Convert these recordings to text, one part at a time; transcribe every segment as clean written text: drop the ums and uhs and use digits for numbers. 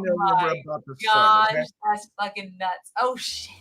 know what we're about to gosh, start. Okay? that's fucking nuts. Oh shit.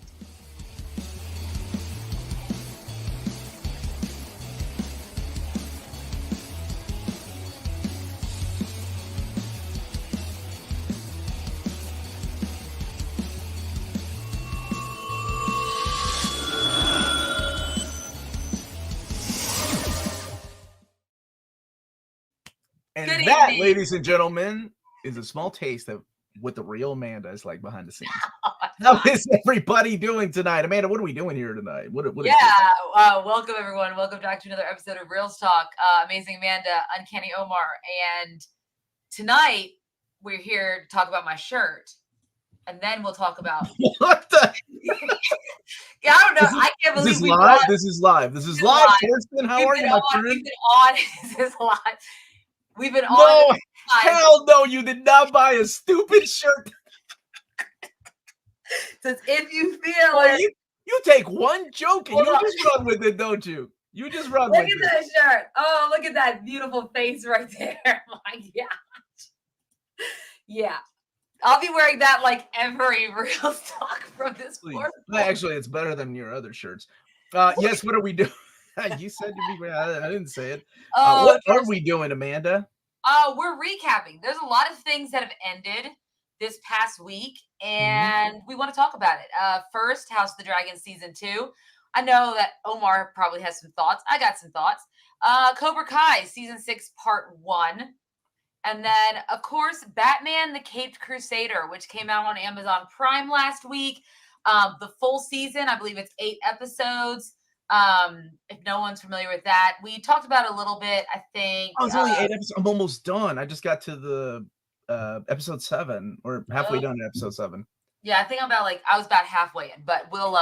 And Good that, evening. ladies and gentlemen, is a small taste of what the real Amanda is like behind the scenes. How is everybody doing tonight? Amanda, what are we doing here tonight? Welcome everyone. Welcome back to another episode of Reelz Talk. Amazing Amanda, Uncanny Omar, and tonight we're here to talk about my shirt, and then we'll talk about what the. Yeah, I don't know. I can't believe this is live. This is live. This is live. Kirsten, how are you, my friend? We've been on. This is live. We've been on. No, hell no! You did not buy a stupid shirt. Says if you feel it. You take one joke and you just run with it, don't you? You just run with it. Look at that shirt. Oh, look at that beautiful face right there. My gosh. Yeah. I'll be wearing that like every Reelz Talk from this point. Actually, it's better than your other shirts. Yes, what are we doing? You said to me, I didn't say it. What are we doing, Amanda? We're recapping. There's a lot of things that have ended this past week, and we want to talk about it. First, House of the Dragon Season 2. I know that Omar probably has some thoughts. I got some thoughts. Cobra Kai Season 6 Part 1. And then, of course, Batman the Caped Crusader, which came out on Amazon Prime last week. The full season, I believe it's 8 episodes. If no one's familiar with that, we talked about it a little bit. I think it's only 8 episodes. I'm almost done. I just got to the episode 7, or halfway done in episode 7. Yeah, I think I was about halfway in, but we'll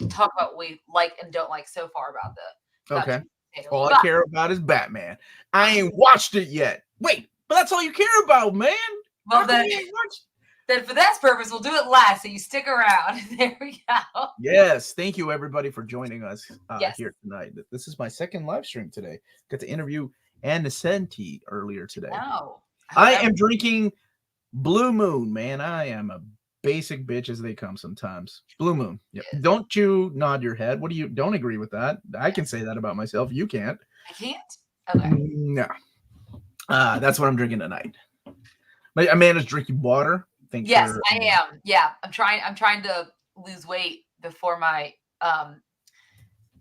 talk about what we like and don't like so far about the. Okay. All I care about is Batman. I ain't watched it yet. Wait, but that's all you care about, man. Well, then for that purpose, we'll do it last, so you stick around. There we go. Yes, thank you everybody for joining us here tonight. This is my second live stream today. Got to interview Ann Nesenti earlier today. Oh, I am drinking Blue Moon, man. I am a basic bitch as they come sometimes. Blue Moon. Yep. Yes. Don't you nod your head. What do you don't agree with that? I can say that about myself. You can't. I can't. Okay. No. That's what I'm drinking tonight. Amanda's drinking water. Yes, I am. Yeah, I'm trying to lose weight before my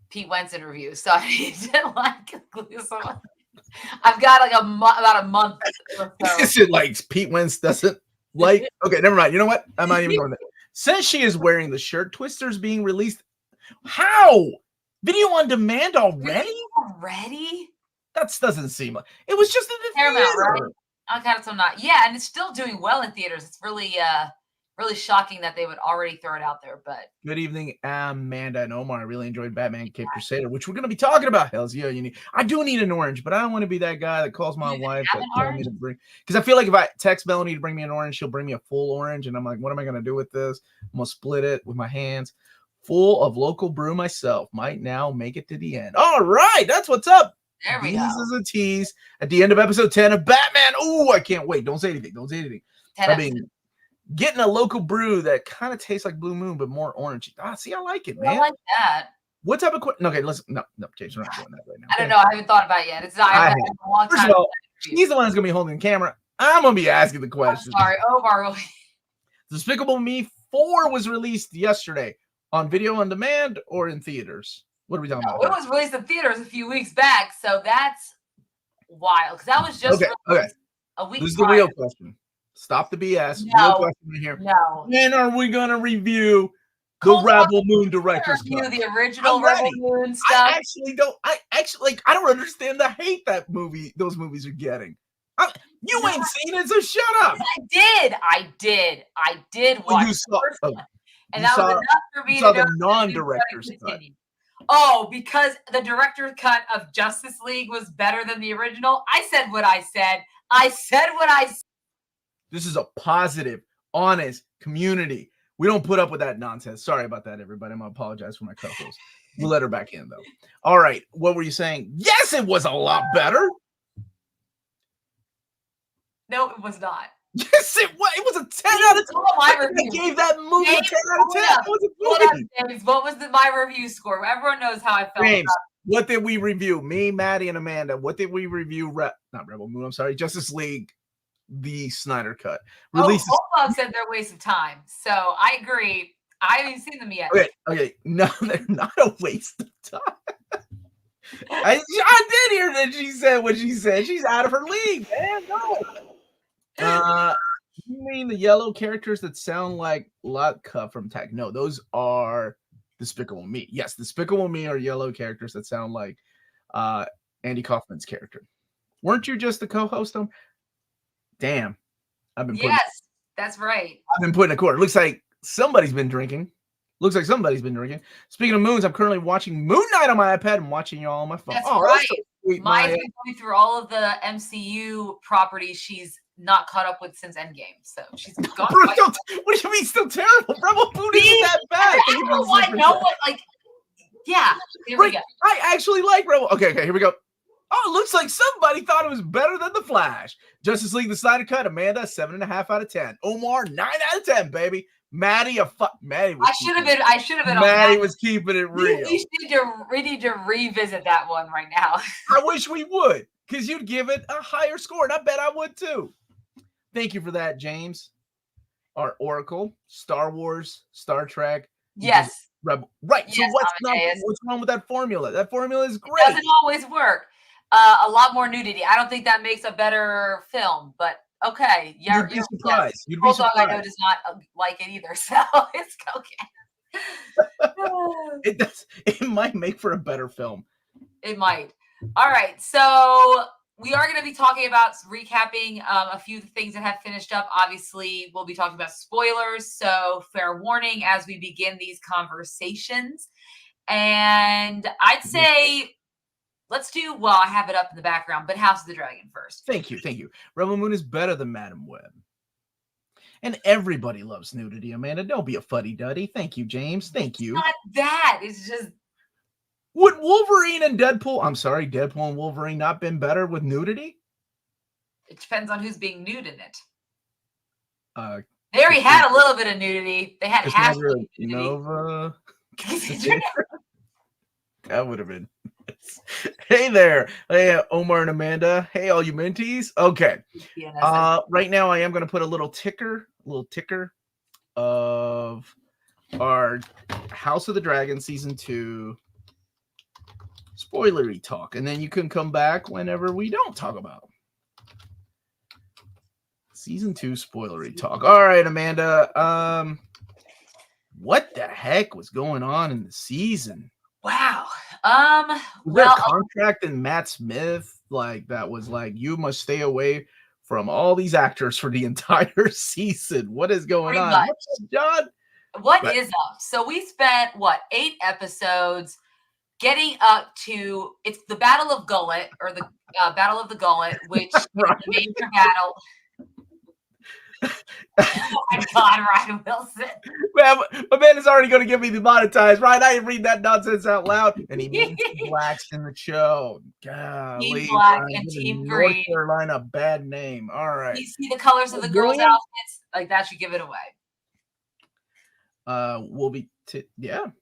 Pete Wentz interview, so I need to lose some. I've got about a month or so. Is it like Pete Wentz doesn't like? Okay, never mind. You know what? I'm not even going there. Since she is wearing the shirt, Twister's being released. How? Video on demand already? Already? That doesn't seem like it was just in the Paramount, theater. Right? Okay, so not. Yeah, and it's still doing well in theaters. It's really shocking that they would already throw it out there. But good evening, Amanda and Omar. I really enjoyed Batman Caped Crusader, which we're going to be talking about. Hells yeah, I do need an orange, but I don't want to be that guy that calls my wife that tell me to bring. Because I feel like if I text Melanie to bring me an orange, she'll bring me a full orange, and I'm like, what am I going to do with this? I'm going to split it with my hands. Full of local brew myself. Might now make it to the end. All right, that's what's up. There we go. This is a tease at the end of episode 10 of Batman. Oh, I can't wait. Don't say anything. Don't say anything. I mean, getting a local brew that kind of tastes like Blue Moon, but more orange. See, I like it, man. I like that. What type of okay, listen. No, James, we're not doing that right now. I don't know. I haven't thought about it yet. It's not a long time. First of all, he's the one that's going to be holding the camera. I'm going to be asking the questions. Sorry, Omar. Despicable Me 4 was released yesterday on video on demand or in theaters. What are we talking about? It was released in theaters a few weeks back, so that's wild. Because that was just a week. This is the real question. Stop the BS. No, real question right here. No. When are we gonna review the Rebel Moon director's cut? The original Rebel Moon stuff. I don't understand the hate that those movies are getting. You ain't seen it, so shut up. I did watch you saw, the first one. And that was enough for me to know the non-director's cut. Oh, because the director's cut of Justice League was better than the original. I said what I said. This is a positive, honest community. We don't put up with that nonsense. Sorry about that, everybody. I'm going to apologize for my co-host. We'll let her back in, though. All right. What were you saying? Yes, it was a lot better. No, it was not. Yes, it was a 10 out of 10. My I review. gave that movie a 10 out of 10. That was a movie. James, what was my review score? Everyone knows how I felt. James, what did we review? Me, Maddie, and Amanda. What did we review? Not Rebel Moon. I'm sorry. Justice League, the Snyder Cut. Both said they're a waste of time. So I agree. I haven't seen them yet. Okay. No, they're not a waste of time. I did hear that she said what she said. She's out of her league, man. No. You mean the yellow characters that sound like Latka from Tag? No, those are Despicable Me. Yes, Despicable Me are yellow characters that sound like Andy Kaufman's character. Weren't you just the co-host? Damn. Yes, that's right. I've been putting a quarter. Looks like somebody's been drinking. Speaking of moons, I'm currently watching Moon Knight on my iPad and watching you all on my phone. That's right. That's so sweet, Maya's been going through all of the MCU properties she's not caught up with since Endgame. So she's gone. What do you mean still terrible? Rebel Moon isn't that bad. Yeah. Here we go. I actually like Rebel. Okay, here we go. Oh, it looks like somebody thought it was better than The Flash. Justice League, the Snyder Cut, Amanda, 7.5 out of 10. Omar, 9 out of 10, baby. Maddie, Maddie was I should have been. Maddie was keeping it real. We need to revisit that one right now. I wish we would, because you'd give it a higher score, and I bet I would too. Thank you for that, James. Our Oracle, Star Wars, Star Trek. Yes. Rebel. Right. Yes, so what's wrong with that formula? That formula is great. It doesn't always work. A lot more nudity. I don't think that makes a better film, but okay. Yeah, you'd be surprised. You'd be surprised. I know does not like it either, so it's okay. It does. It might make for a better film. It might. All right, so we are going to be talking about recapping a few things that have finished up. Obviously, we'll be talking about spoilers, so fair warning as we begin these conversations. And I'd say let's do, well, I have it up in the background, but House of the Dragon first. Thank you. Rebel Moon is better than Madam Web. And everybody loves nudity, Amanda. Don't be a fuddy-duddy. Thank you, James. Thank you. It's not that. It's just... Would Wolverine and Deadpool and Wolverine not been better with nudity? It depends on who's being nude in it. They already had a little bit of nudity. They had half nudity. Nova. That would have been... Hey there. Hey, Omar and Amanda. Hey, all you minties. Okay. Right now I am going to put a little ticker of our House of the Dragon Season 2 spoilery talk. And then you can come back whenever we don't talk about Season 2 spoilery talk. All right, Amanda. What the heck was going on in the season? Wow. Was there a contract in Matt Smith that was like, you must stay away from all these actors for the entire season? What is going on? What's up, John? What is up? So we spent 8 episodes getting up to it's the Battle of Gullet, or the Battle of the Gullet, which is the major battle. Oh my God, Ryan Wilson. Man, my man is already going to give me demonetized, right? I didn't read that nonsense out loud. And he means blacks in the show. Golly, Team Black and Team Green. North Carolina, bad name. All right. You see the colors of the girls' outfits? That should give it away. We did.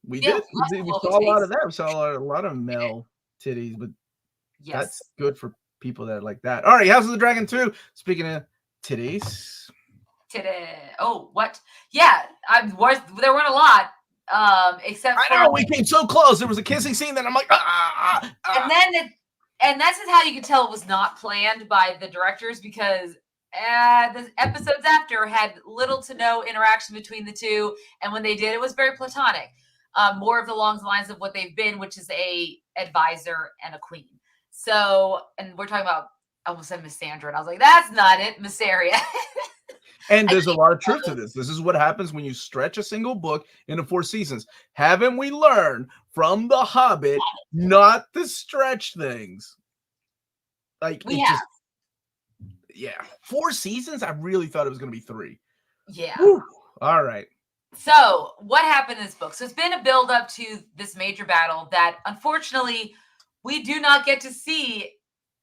We saw a lot of that. We saw a lot of male titties, but that's good for people that like that. All right, House of the Dragon 2. Speaking of titties. Oh, what? Yeah, there weren't a lot. Except I know we came so close. There was a kissing scene that I'm like, and that's just how you could tell it was not planned by the directors, because the episodes after had little to no interaction between the two, and when they did, it was very platonic. More of along the lines of what they've been, which is a advisor and a queen. So, and we're talking about, I almost said Miss Sandra, and I was like, that's not it, Miss Aria. And there's a lot of truth to this. This is what happens when you stretch a single book into 4 seasons. Haven't we learned from The Hobbit not to stretch things? Yeah. 4 seasons? I really thought it was going to be 3. Yeah. Whew. All right. So what happened in this book? So it's been a build up to this major battle that unfortunately we do not get to see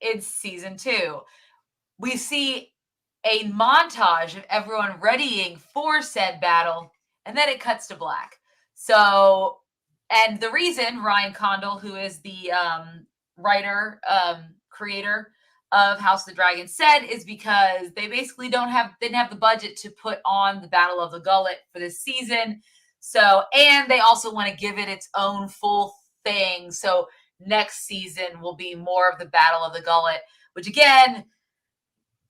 in season 2. We see a montage of everyone readying for said battle, and then it cuts to black. So, and the reason Ryan Condal, who is the writer, creator of House of the Dragon, said is because they basically didn't have the budget to put on the Battle of the Gullet for this season. So, and they also want to give it its own full thing. So next season will be more of the Battle of the Gullet, which again,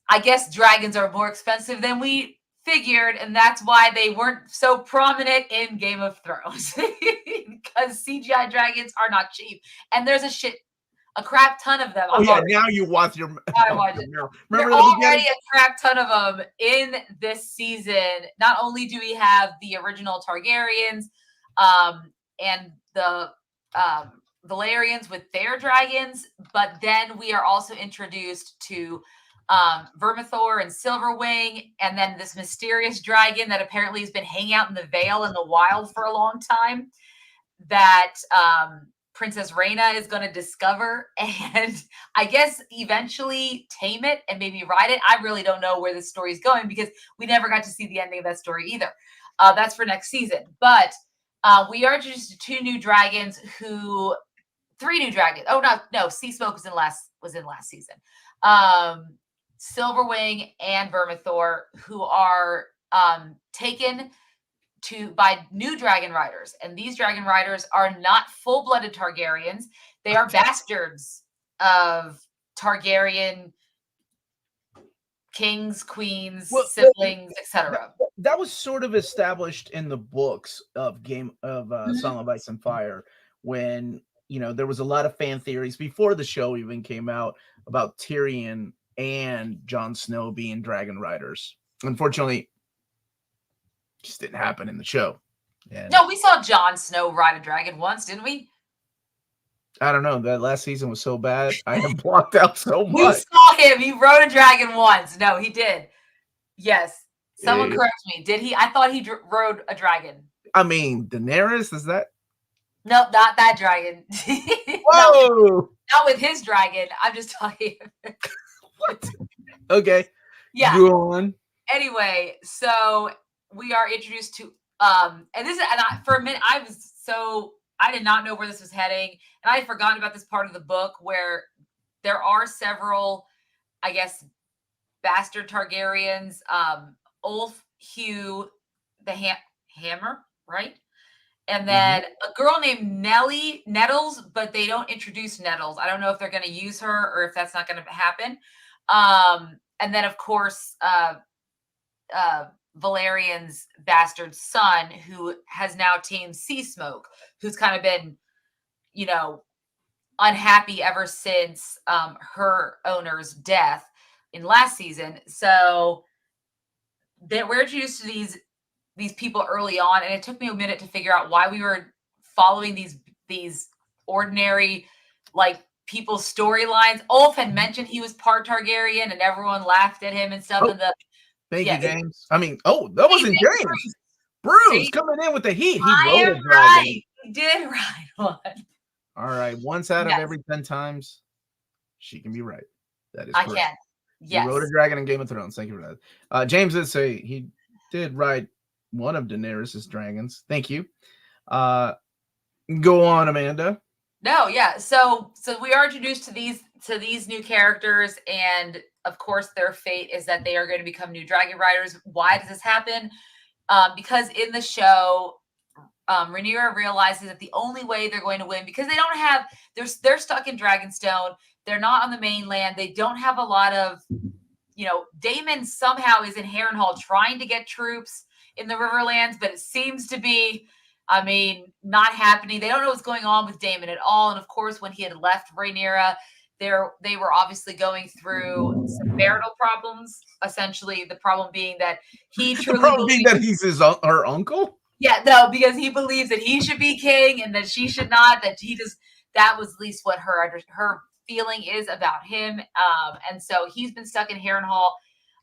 I guess dragons are more expensive than we figured, and that's why they weren't so prominent in Game of Thrones. Because CGI dragons are not cheap. And there's a crap ton of them. Oh, yeah, now you want your... Remember already a crap ton of them in this season. Not only do we have the original Targaryens and the Valerians with their dragons, but then we are also introduced to Vermithor and Silverwing, and then this mysterious dragon that apparently has been hanging out in the Vale in the wild for a long time that Princess Rhaena is going to discover and I guess eventually tame it and maybe ride it. I really don't know where this story is going because we never got to see the ending of that story either. That's for next season. But we are introduced to three new dragons. Oh, no, Sea Smoke was in last season. Silverwing and Vermithor, who are taken by new dragon riders, and these dragon riders are not full-blooded Targaryens. They are bastards of Targaryen kings, queens, siblings, etc. That was sort of established in the books of Song of Ice and Fire, when there was a lot of fan theories before the show even came out about Tyrion and Jon Snow being dragon riders. Unfortunately, just didn't happen in the show. No, we saw Jon Snow ride a dragon once, didn't we? I don't know. That last season was so bad. I am blocked out so much. You saw him. He rode a dragon once. No, he did. Yes. Someone correct me. Did he? I thought he rode a dragon. I mean, Daenerys, is that? No, not that dragon. Whoa! Not with his dragon. I'm just talking. What? Okay. Yeah. Go on. Anyway, so we are introduced to for a minute I did not know where this was heading, and I had forgotten about this part of the book where there are several, I guess, bastard Targaryens, Ulf, Hugh, the Hammer, right? And then a girl named Nettles, but they don't introduce Nettles. I don't know if they're going to use her or if that's not going to happen. And then, of course, Valerian's bastard son, who has now tamed Sea Smoke, who's kind of been, unhappy ever since her owner's death in last season. So we're introduced to these people early on, and it took me a minute to figure out why we were following these ordinary people's storylines. Ulf had mentioned he was part Targaryen, and everyone laughed at him and stuff. Oh. Thank you, James. I mean, that wasn't James. Bruce coming in with the heat. He rode a dragon. Right. He did ride one. All right. Once out of every 10 times, she can be right. That is correct. I can. Yes. He rode a dragon in Game of Thrones. Thank you for that. James did say he did ride one of Daenerys' dragons. Thank you. Go on, Amanda. No, yeah. So we are introduced to these new characters, and of course, their fate is that they are going to become new dragon riders. Why does this happen? Because in the show, Rhaenyra realizes that the only way they're going to win, because they're stuck in Dragonstone. They're not on the mainland. They don't have a lot of, Daemon somehow is in Harrenhal trying to get troops in the Riverlands, but it seems to be, not happening. They don't know what's going on with Daemon at all. And of course, when he had left Rhaenyra, they were obviously going through some marital problems. Essentially, the problem being that he truly that he's her uncle. Yeah, no, because he believes that he should be king and that she should not. That was at least what her feeling is about him. And so he's been stuck in Harrenhal.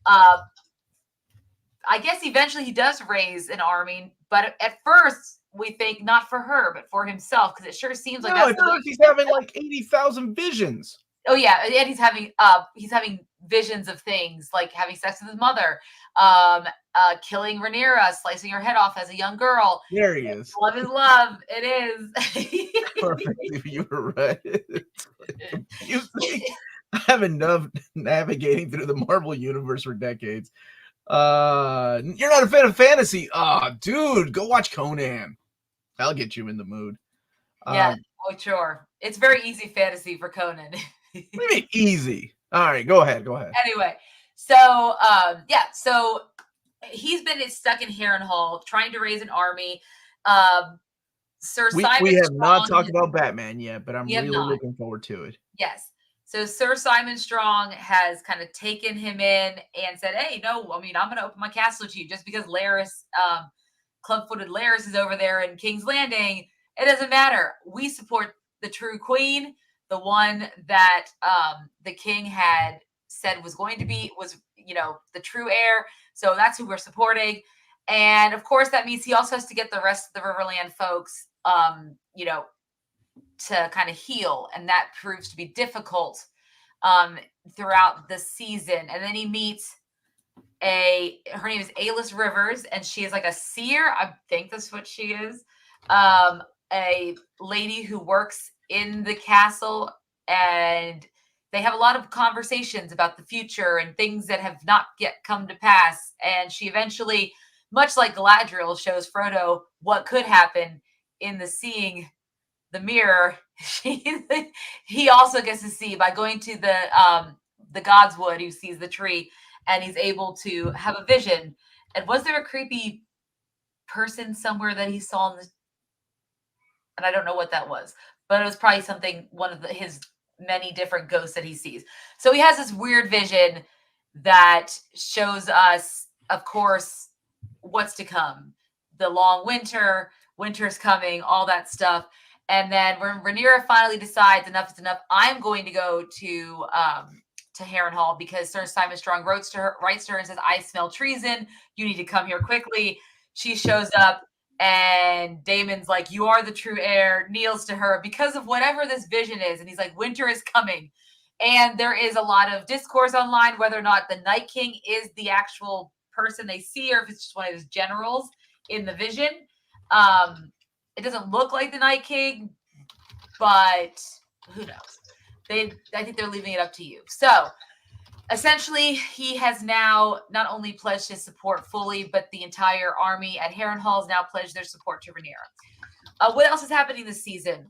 I guess eventually he does raise an army, but at first we think not for her, but for himself, because it sure seems like at first he's having 80,000 visions. Oh yeah, and he's having visions of things like having sex with his mother, killing Rhaenyra, slicing her head off as a young girl. There he is. Love is love. It is. Perfect. You were right. It's like confusing. I haven't navigating through the Marvel universe for decades. You're not a fan of fantasy? Oh, dude, go watch Conan. I'll get you in the mood. Yeah, oh sure. It's very easy fantasy for Conan. What do you mean easy? All right, go ahead. Anyway, so so he's been stuck in Harrenhal trying to raise an army. Sir Simon we have Strong not talked about Batman yet, but I'm really looking forward to it. Yes. So Sir Simon Strong has kind of taken him in and said, hey, no, I mean, I'm going to open my castle to you just because Larys, club-footed Larys is over there in King's Landing. It doesn't matter. We support the true queen, the one that the king had said was going to be, the true heir. So that's who we're supporting. And of course, that means he also has to get the rest of the Riverland folks, to kind of heal. And that proves to be difficult throughout the season. And then he meets her name is Alis Rivers, and she is like a seer. I think that's what she is. A lady who works in the castle, and they have a lot of conversations about the future and things that have not yet come to pass. And she eventually, much like Galadriel, shows Frodo what could happen in the seeing the mirror. He also gets to see by going to the Godswood. He sees the tree, and he's able to have a vision. And was there a creepy person somewhere that he saw and I don't know what that was, but it was probably something, one of his many different ghosts that he sees. So he has this weird vision that shows us, of course, what's to come. The long winter's coming, all that stuff. And then when Rhaenyra finally decides enough is enough, I'm going to go to Harrenhal because Sir Simon Strong writes to her and says, I smell treason. You need to come here quickly. She shows up, and Daemon's like, you are the true heir, kneels to her because of whatever this vision is. And he's like, winter is coming. And there is a lot of discourse online whether or not the Night King is the actual person they see, or if it's just one of his generals in the vision. It doesn't look like the Night King, but who knows? I think they're leaving it up to you. So essentially, he has now not only pledged his support fully, but the entire army at Harrenhal has now pledged their support to Rhaenyra. What else is happening this season?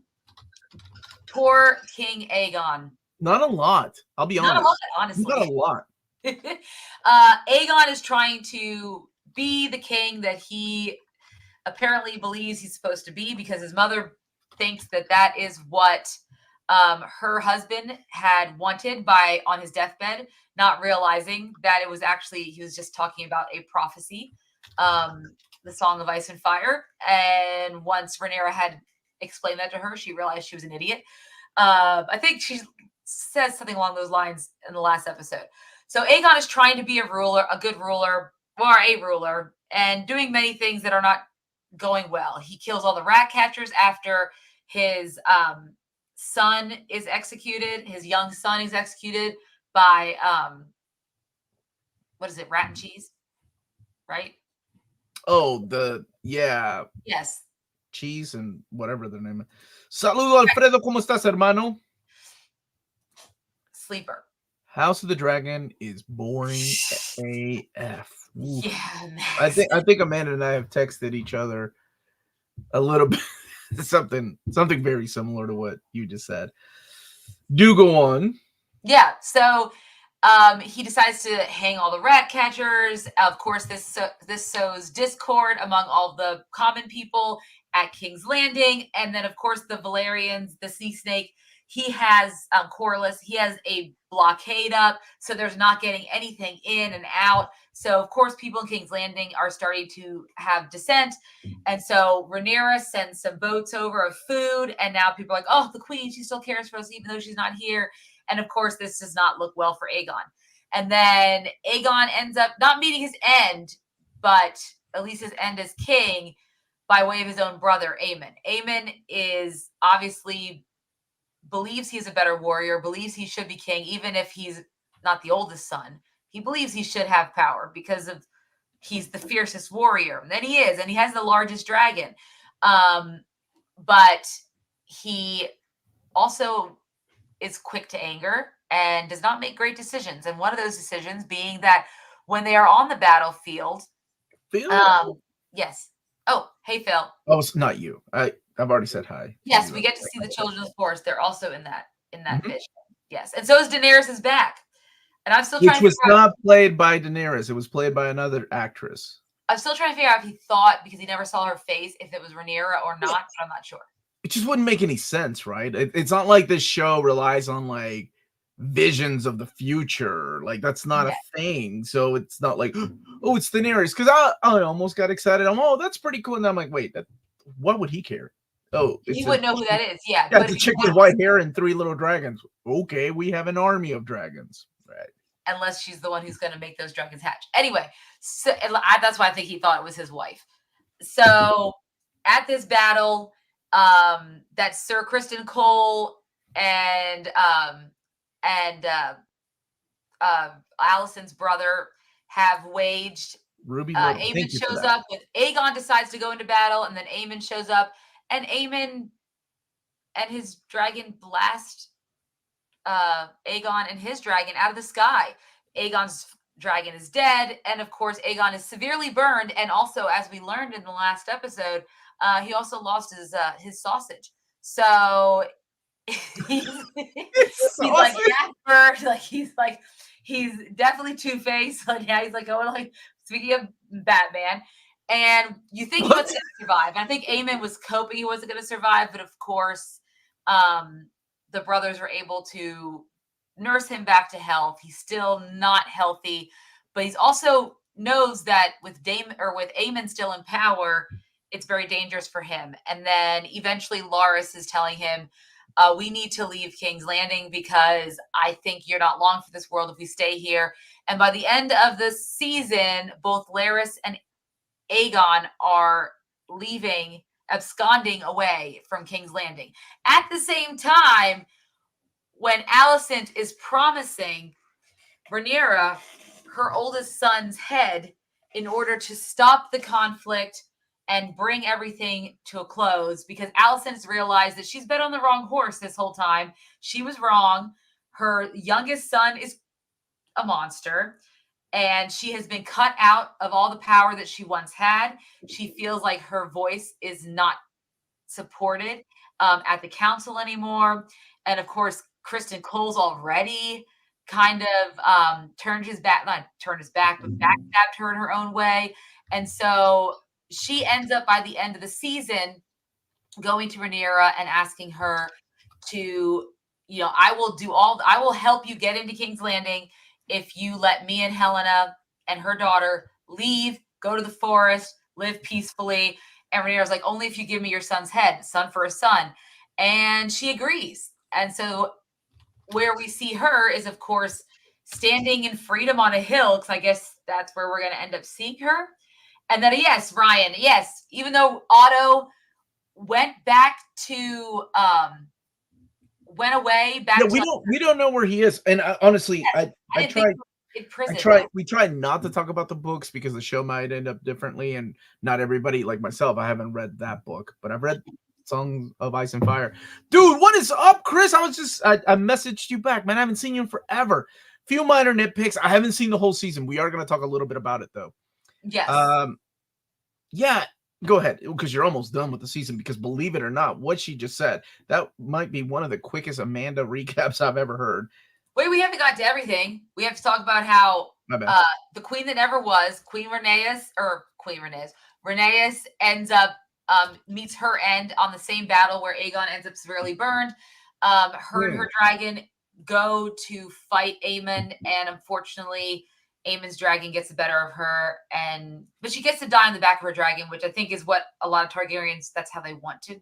Poor King Aegon. Not a lot. I'll be honest. Not a lot, honestly. Not a lot. Aegon is trying to be the king that he apparently believes he's supposed to be because his mother thinks that is what her husband had wanted on his deathbed, not realizing that it was actually, he was just talking about a prophecy, the Song of Ice and Fire. And once Rhaenyra had explained that to her, she realized she was an idiot. I think she says something along those lines in the last episode. So Aegon is trying to be a good ruler, or a ruler, and doing many things that are not going well. He kills all the rat catchers after his son is executed. His young son is executed by what is it? Rat and cheese, right? Oh, yes, cheese and whatever their name is. Saludo, Alfredo. ¿Cómo estás, hermano? Sleeper. House of the Dragon is boring AF. Oof. Yeah, man. I think Amanda and I have texted each other a little bit something very similar to what you just said. Do go on. Yeah, so he decides to hang all the rat catchers. Of course, this sows discord among all the common people at King's Landing, and then of course the Valerians, the Sea Snake. He has Corlys. He has a blockade up, so there's not getting anything in and out. So of course, people in King's Landing are starting to have dissent, and so Rhaenyra sends some boats over of food, and now people are like, "Oh, the Queen, she still cares for us, even though she's not here." And of course, this does not look well for Aegon. And then Aegon ends up not meeting his end, but at least his end as king by way of his own brother, Aemon. Aemon is obviously believes he's a better warrior, believes he should be king, even if he's not the oldest son. He believes he should have power because of he's the fiercest warrior. And he is, and he has the largest dragon. But he also is quick to anger and does not make great decisions. And one of those decisions being that when they are on the battlefield, yes. Oh, hey, Phil. Oh, it's not you. I've already said hi. Yes, we get to see the children of the forest. They're also in that vision. Yes, and so is Daenerys back. And I'm still trying to figure out. Which was not played by Daenerys. It was played by another actress. I'm still trying to figure out if he thought, because he never saw her face, if it was Rhaenyra or not, but I'm not sure. It just wouldn't make any sense, right? It's not like this show relies on like visions of the future. Like that's not a thing. So it's not like, oh, it's Daenerys. Because I almost got excited. Oh, that's pretty cool. And I'm like, wait, what would he care? Oh, he wouldn't know who that is. Yeah, but it's a chick with white hair and 3 little dragons. Okay, we have an army of dragons, right? Unless she's the one who's going to make those dragons hatch. Anyway, so that's why I think he thought it was his wife. So at this battle, that Sir Criston Cole and Alicent's brother have waged. Ruby, Aemon shows up. Aegon decides to go into battle, and then Aemon shows up. And Aemon and his dragon blast Aegon and his dragon out of the sky. Aegon's dragon is dead, and of course, Aegon is severely burned. And also, as we learned in the last episode, he also lost his sausage. So he's like Jasper, like he's definitely Two-Face. Like yeah, he's like going like speaking of Batman. And you think he was going to survive. I think Aemon was coping he wasn't going to survive, but of course, the brothers were able to nurse him back to health. He's still not healthy, but he's also knows that with Aemon still in power, it's very dangerous for him. And then eventually Larys is telling him, we need to leave King's Landing because I think you're not long for this world if we stay here. And by the end of the season, both Larys and Aegon are leaving, absconding away from King's Landing. At the same time, when Alicent is promising Rhaenyra her oldest son's head in order to stop the conflict and bring everything to a close, because Alicent's realized that she's been on the wrong horse this whole time. She was wrong. Her youngest son is a monster. And she has been cut out of all the power that she once had. She feels like her voice is not supported at the council anymore. And of course, Criston Cole's already kind of turned his back, but backstabbed her in her own way. And so she ends up by the end of the season going to Rhaenyra and asking her to, I will help you get into King's Landing if you let me and Helena and her daughter leave, go to the forest, live peacefully. And Rhaenyra's like, only if you give me your son's head, son for a son. And she agrees. And so where we see her is, of course, standing in freedom on a hill, because I guess that's where we're going to end up seeing her. And then, yes, Ryan, yes, even though Otto went back to went away back. Yeah, we don't know where he is. And honestly, yes, we try not to talk about the books because the show might end up differently, and not everybody, like myself, I haven't read that book, but I've read Songs of Ice and Fire. Dude, what is up, Chris? I messaged you back, man. I haven't seen you in forever. Few minor nitpicks. I haven't seen the whole season. We are going to talk a little bit about it though. Yes. Yeah, go ahead, because you're almost done with the season, because believe it or not, what she just said, that might be one of the quickest Amanda recaps I've ever heard. Wait, we haven't got to everything. We have to talk about how the queen that never was, Rhaenyra ends up meets her end on the same battle where Aegon ends up severely burned. Her and her dragon go to fight Aemon, and unfortunately Aemon's dragon gets the better of her, but she gets to die on the back of her dragon, which I think is what a lot of Targaryens, that's how they want to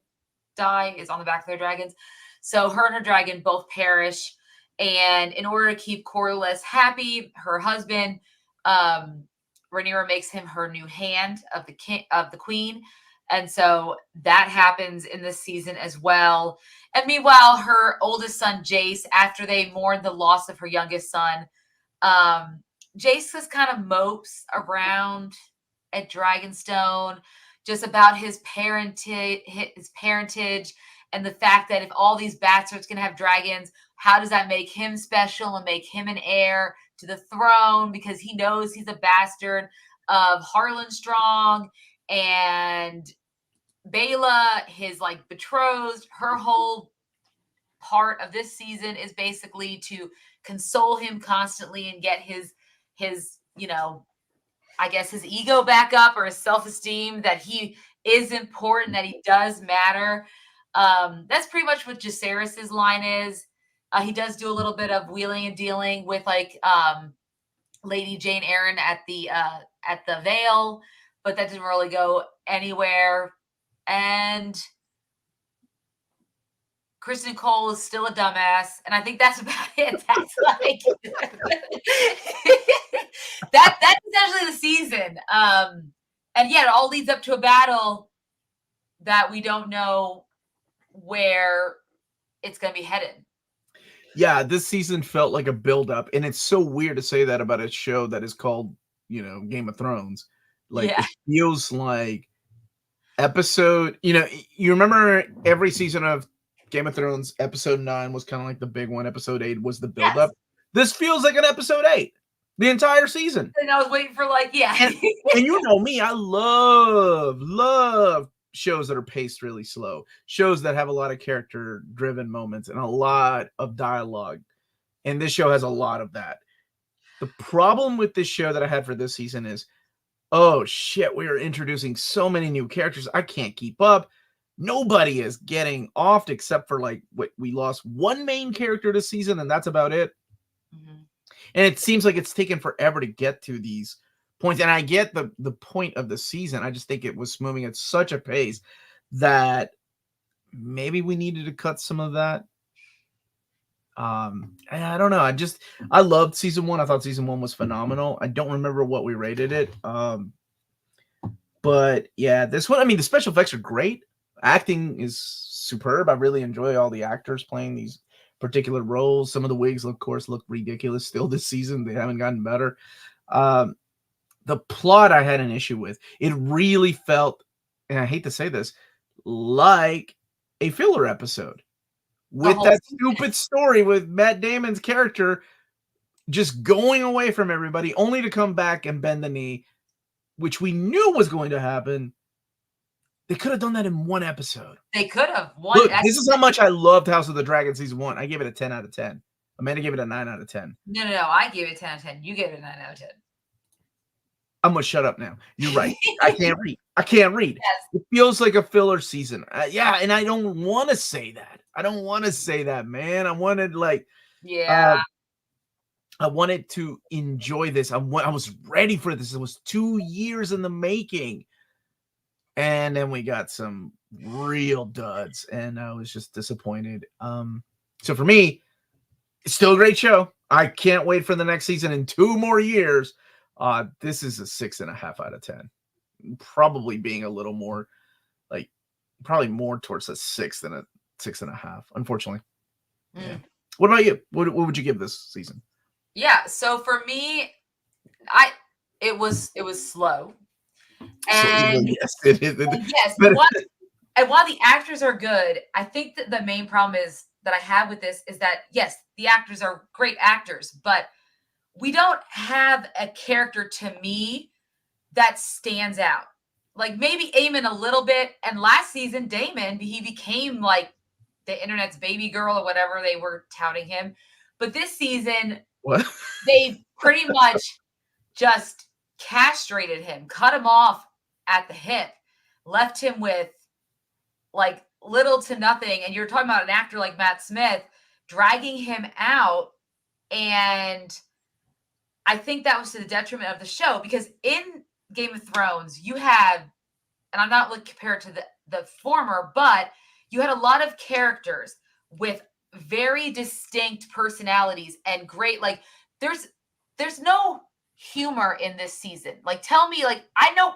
die, is on the back of their dragons. So her and her dragon both perish, and in order to keep Corlys happy, her husband, Rhaenyra makes him her new hand of the queen. And so that happens in this season as well. And meanwhile, her oldest son, Jace, after they mourn the loss of her youngest son, Jace just kind of mopes around at Dragonstone, just about his parentage, and the fact that if all these bastards can have dragons, how does that make him special and make him an heir to the throne? Because he knows he's a bastard of Harlan Strong and Bela, his like betrothed. Her whole part of this season is basically to console him constantly and get his I guess his ego back up, or his self-esteem, that he is important, that he does matter. That's pretty much what Jacaerys's line is. He does do a little bit of wheeling and dealing with like Lady Jane Eyre at the Vale, but that didn't really go anywhere. And Kristen Cole is still a dumbass, and I think that's about it. That's like that's essentially the season. And yeah, it all leads up to a battle that we don't know where it's going to be headed. Yeah, this season felt like a build-up, and it's so weird to say that about a show that is called, Game of Thrones. Like, It feels like episode, you remember every season of Game of Thrones, episode 9 was kind of like the big one. Episode 8 was the build-up. Yes. This feels like an episode 8, the entire season. And I was waiting for and you know me, I love shows that are paced really slow, shows that have a lot of character-driven moments and a lot of dialogue. And this show has a lot of that. The problem with this show that I had for this season is, oh shit, we are introducing so many new characters. I can't keep up. Nobody is getting off except for we lost one main character this season, and that's about it. Mm-hmm. And it seems like it's taken forever to get to these points. And I get the point of the season. I just think it was moving at such a pace that maybe we needed to cut some of that. I don't know. I loved season 1. I thought season 1 was phenomenal. I don't remember what we rated it. But yeah, this one, I mean, the special effects are great. Acting is superb. I really enjoy all the actors playing these particular roles. Some of the wigs, of course, look ridiculous still this season. They haven't gotten better. The plot I had an issue with. It really felt, and I hate to say this, like a filler episode. With that stupid story with Matt Damon's character just going away from everybody, only to come back and bend the knee, which we knew was going to happen. They could have done that in one episode. They could have. Look, this is how much I loved House of the Dragon season 1. I gave it a 10 out of 10. Amanda gave it a 9 out of 10. No. I gave it 10 out of 10. You gave it a 9 out of 10. I'm going to shut up now. You're right. I can't read. Yes. It feels like a filler season. Yeah, and I don't want to say that. Man. I wanted I wanted to enjoy this. I was ready for this. It was 2 years in the making. And then we got some real duds, and I was just disappointed. So for me, it's still a great show. I can't wait for the next season in 2 more years. This is a 6.5 out of 10. Probably being a little more probably more towards a 6 than a 6.5, unfortunately. Yeah. What about you? What would you give this season? Yeah, so for me, it was slow. And yes, it is. Yes, and while the actors are good, I think that the main problem is that I have with this is that yes, the actors are great actors, but we don't have a character to me that stands out. Like maybe Aemon a little bit, and last season Daemon, he became like the internet's baby girl or whatever they were touting him. But this season, they pretty much just castrated him, cut him off at the hip, left him with like little to nothing. And you're talking about an actor like Matt Smith dragging him out. And I think that was to the detriment of the show, because in Game of Thrones, you had, and I'm not looking compared to the former, but you had a lot of characters with very distinct personalities and great, there's no humor in this season. Tell me, I know,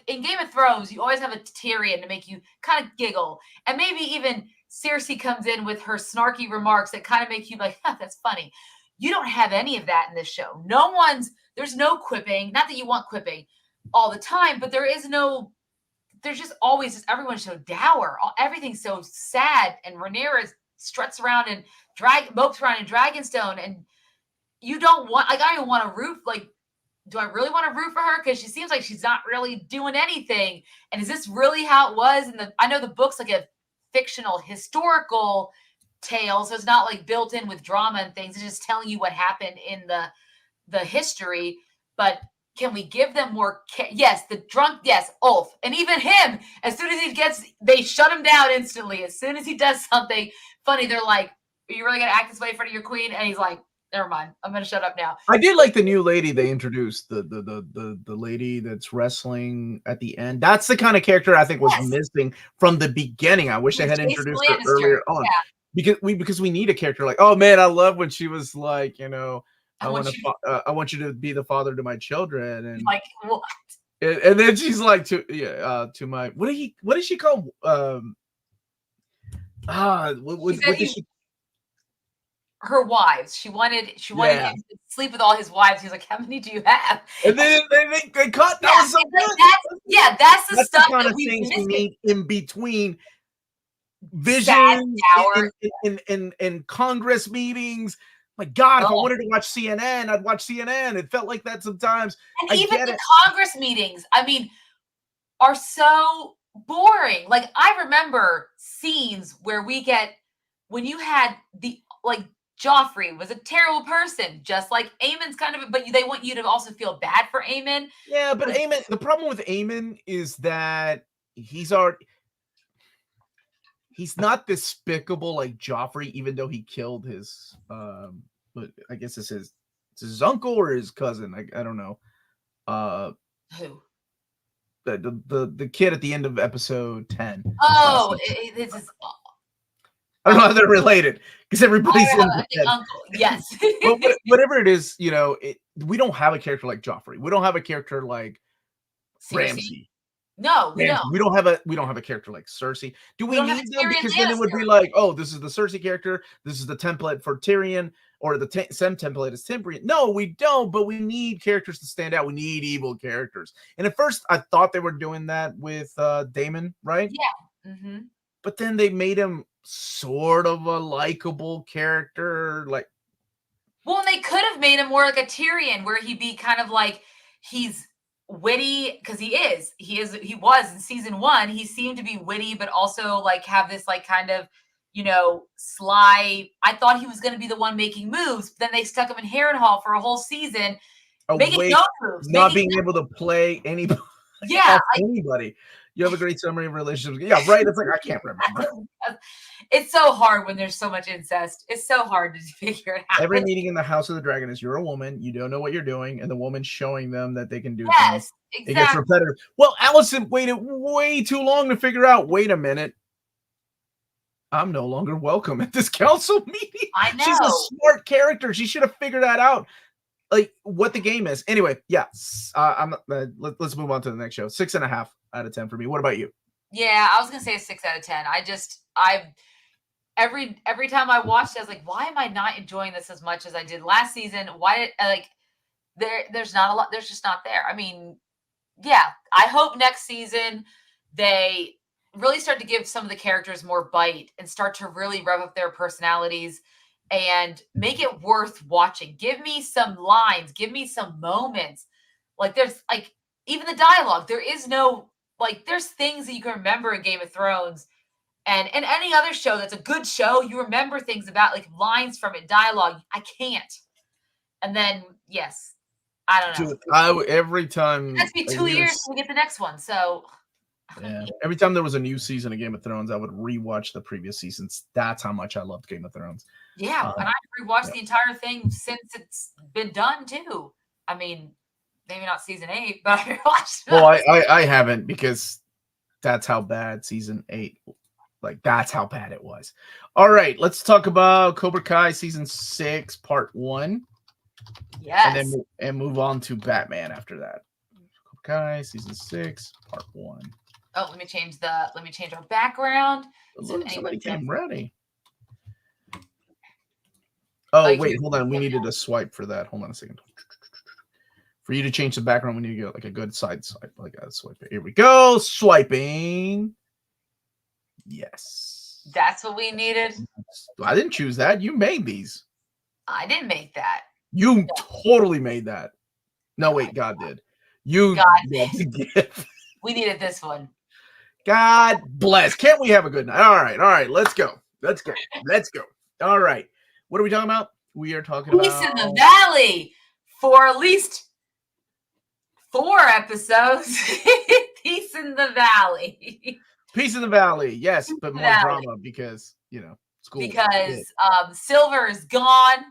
in Game of Thrones, you always have a Tyrion to make you kind of giggle. And maybe even Cersei comes in with her snarky remarks that kind of make you like, that's funny. You don't have any of that in this show. There's no quipping. Not that you want quipping all the time, but there's just always everyone's so dour. Everything's so sad. And Rhaenyra struts around and mopes around in Dragonstone. And you don't want, I don't even want to root, do I really want to root for her? Because she seems like she's not really doing anything. And is this really how it was? I know the book's like a fictional historical tale, so it's not like built in with drama and things. It's just telling you what happened in the history. But can we give them more? Yes, the drunk, yes, Ulf. And even him, as soon as they shut him down instantly. As soon as he does something funny, they're like, are you really going to act this way in front of your queen? And he's like, never mind, I'm going to shut up now. I did like the new lady they introduced, the lady that's wrestling at the end. That's the kind of character I think was missing from the beginning. I wish they had introduced her earlier on. Yeah. Because we need a character like, oh man, I love when she was like, I want you to be the father to my children, and like what? And then she's like to my what did she call what did she? Her wives. She wanted him to sleep with all his wives. He's like, how many do you have? And then they cut. That was so good. That's the stuff kind that of things we need in between vision in Congress meetings. My God, if I wanted to watch CNN, I'd watch CNN. It felt like that sometimes. And even the Congress meetings, are so boring. Like, I remember scenes where when you had Joffrey was a terrible person, just like Aemon's kind of, but they want you to also feel bad for Aemon. Yeah, but Aemon, the problem with Aemon is that he's not despicable like Joffrey, even though he killed his, but I guess it's his uncle or his cousin. I don't know. Who? The kid at the end of episode 10. Oh, this is. I don't know how they're related because everybody's uncle. Yes. Well, whatever it is, we don't have a character like Joffrey. We don't have a character like Ramsay. No, we don't. We don't have a character like Cersei. Do we need them? Because then it would be like, oh, this is the Cersei character. This is the template for Tyrion, or the same template as Tyrion. No, we don't. But we need characters to stand out. We need evil characters. And at first, I thought they were doing that with Daemon, right? Yeah. Mm-hmm. But then they made him sort of a likable character, like. Well, and they could have made him more like a Tyrion, where he'd be kind of like he's witty, because he was in season 1. He seemed to be witty, but also like have this like kind of sly. I thought he was going to be the one making moves, but then they stuck him in Harrenhal for a whole season, making no moves, not being able to play anybody. Yeah, anybody. You have a great summary of relationships. Yeah, right. It's like I can't remember. It's so hard when there's so much incest. It's so hard to figure it out. Every meeting in the House of the Dragon is you're a woman, you don't know what you're doing, and the woman's showing them that they can do things. Exactly. It gets repetitive. Well, Allison waited way too long to figure out, wait a minute, I'm no longer welcome at this council meeting. I know. She's a smart character. She should have figured that out. Like what the game is. Anyway, let's move on to the next show. 6.5 out of 10 for me. What about you? Yeah, I was gonna say a 6 out of 10. Every time I watched it, I was like, why am I not enjoying this as much as I did last season? Why there's not a lot, there's just not there. I hope next season they really start to give some of the characters more bite and start to really rev up their personalities and make it worth watching. Give me some lines, give me some moments. Like there's like even the dialogue. There is no there's things that you can remember in Game of Thrones and any other show that's a good show. You remember things about like lines from it, dialogue. I can't. And then yes, I don't know. Dude, every time it has to be 2 years to get the next one. So yeah, every time there was a new season of Game of Thrones, I would rewatch the previous seasons. That's how much I loved Game of Thrones. Yeah, and I rewatched the entire thing since it's been done too. I mean, maybe not season 8, but I watched. Well, I haven't, because that's how bad season 8. Like that's how bad it was. All right, let's talk about Cobra Kai season 6, part 1. Yes, and move on to Batman after that. Cobra Kai season 6, part 1. Oh, let me change our background. Somebody came ready. Oh, wait, hold on. We needed a swipe for that. Hold on a second. For you to change the background, we need to get like a good side swipe. Like a swipe. Here we go. Swiping. Yes. That's what we needed. I didn't choose that. You made these. I didn't make that. You totally made that. No, wait, God did. God did. We needed this one. God bless. Can't we have a good night? All right. Let's go. All right. What are we talking about? We are talking about Peace in the Valley for at least 4 episodes. Peace in the Valley. Peace in the Valley. Yes, but more drama because, school. Because Silver is gone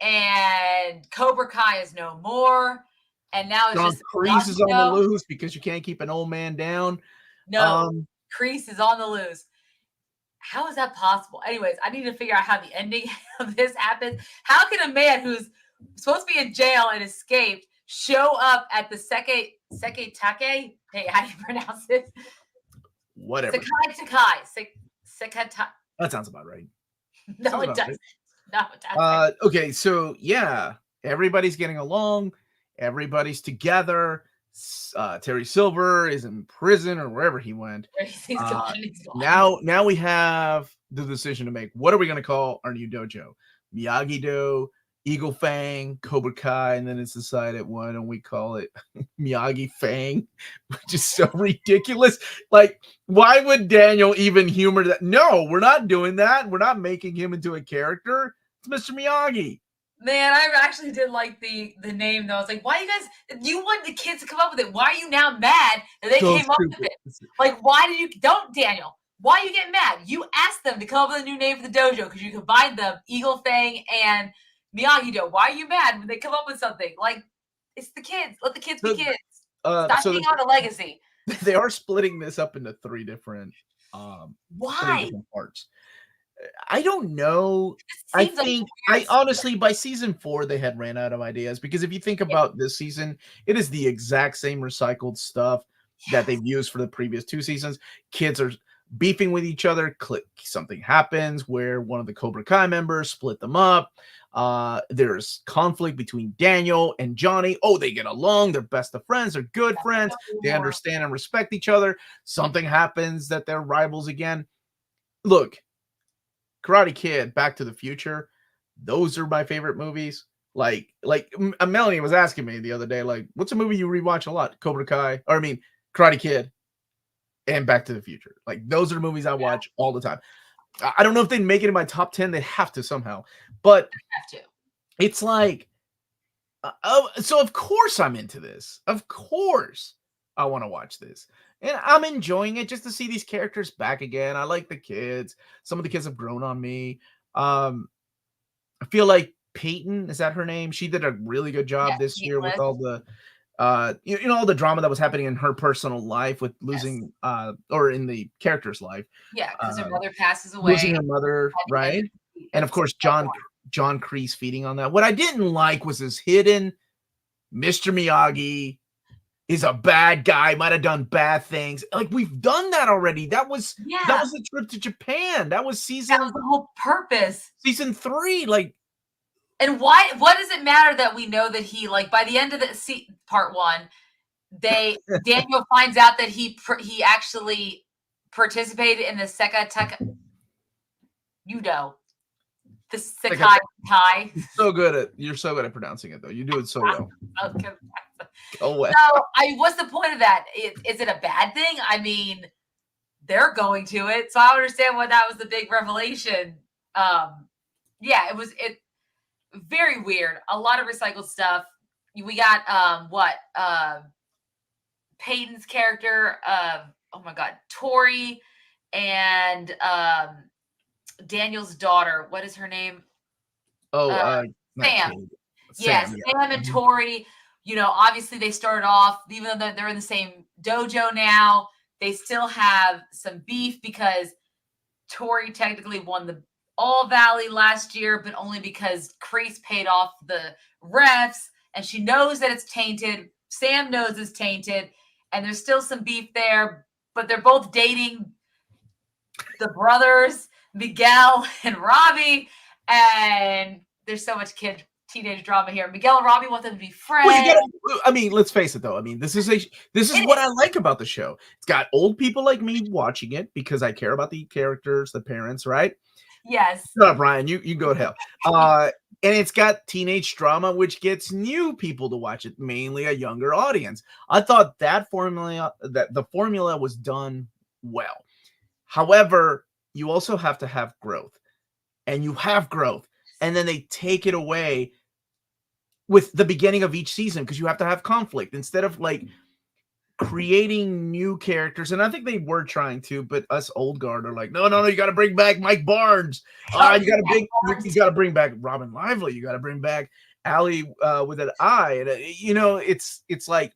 and Cobra Kai is no more. And now it's just Kreese is on the loose because you can't keep an old man down. No, Kreese is on the loose. How is that possible? Anyways, I need to figure out how the ending of this happens. How can a man who's supposed to be in jail and escaped show up at the Seke Take? Hey, how do you pronounce it? Whatever. Sekai. That sounds about right. No, it doesn't. No, it doesn't. Okay, so yeah, everybody's getting along. Everybody's together. Terry Silver is in prison or wherever he went. He's gone. Now we have the decision to make. What are we going to call our new dojo? Miyagi-Do, Eagle Fang, Cobra Kai, and then it's decided, why don't we call it Miyagi Fang, which is so ridiculous. Like, why would Daniel even humor that? No, we're not doing that. We're not making him into a character. It's Mr. Miyagi. Man, I actually did like the name though. I was like, why you guys? You want the kids to come up with it? Why are you now mad that they came up with it? Like, why did you? Don't, Daniel. Why are you getting mad? You asked them to come up with a new name for the dojo because you combined them, Eagle Fang and Miyagi-Do. Why are you mad when they come up with something? Like, it's the kids. Let the kids be kids. Stop being on a legacy. They are splitting this up into 3 different why? 3 different parts. I don't know. I think honestly by season 4 they had ran out of ideas, because if you think about this season, it is the exact same recycled stuff that they've used for the previous 2 seasons. Kids are beefing with each other. Something happens where one of the Cobra Kai members split them up. There's conflict between Daniel and Johnny. Oh, they get along. They're best of friends. They're good friends. They understand and respect each other. Something happens that they're rivals again. Look, Karate Kid, Back to the Future, those are my favorite movies. Like Melanie was asking me the other day, like, what's a movie you rewatch a lot? Karate Kid and Back to the Future. Like, those are the movies I watch all the time. I don't know if they'd make it in my top 10. They have to somehow, but it's like, so of course I'm into this. Of course I want to watch this. And I'm enjoying it just to see these characters back again. I like the kids. Some of the kids have grown on me. I feel like Peyton, is that her name? She did a really good job this year with all the all the drama that was happening in her personal life with losing or in the character's life. Yeah, because her mother passes away. Losing her mother, right? And of course, John Kreese feeding on that. What I didn't like was this hidden Mr. Miyagi is a bad guy, might have done bad things. Like, we've done that already. That was the trip to Japan. That was the whole purpose. Season 3, like. And why? What does it matter that we know that he, like, by the end of the part 1, Daniel finds out that he actually participated in the Sekai Take. The Sekai Kai. You're so good at pronouncing it though. You do it so well. Go away. So, what's the point of that? Is it a bad thing? I mean, they're going to it, so I don't understand why that was the big revelation. It was very weird. A lot of recycled stuff. We got Peyton's character, oh my god, Tori, and Daniel's daughter. What is her name? Sam. Sam and Tori. Obviously they started off, even though they're in the same dojo now, they still have some beef because Tori technically won the All Valley last year, but only because Kreese paid off the refs, and she knows that it's tainted. Sam knows it's tainted, and there's still some beef there, but they're both dating the brothers, Miguel and Robbie, and there's so much teenage drama here. Miguel and Robbie want them to be friends. Well, I mean, let's face it though. I mean, this is what I like about the show. It's got old people like me watching it because I care about the characters, the parents, right? Yes. Shut up, Ryan. You go to hell. And it's got teenage drama, which gets new people to watch it, mainly a younger audience. I thought that the formula was done well. However, you also have to have growth, and you have growth, and then they take it away with the beginning of each season because you have to have conflict instead of like creating new characters. And I think they were trying to, but us old guard are like, no, you got to bring back Mike Barnes. You got to bring back Robin Lively. You got to bring back Allie with an eye. And it's like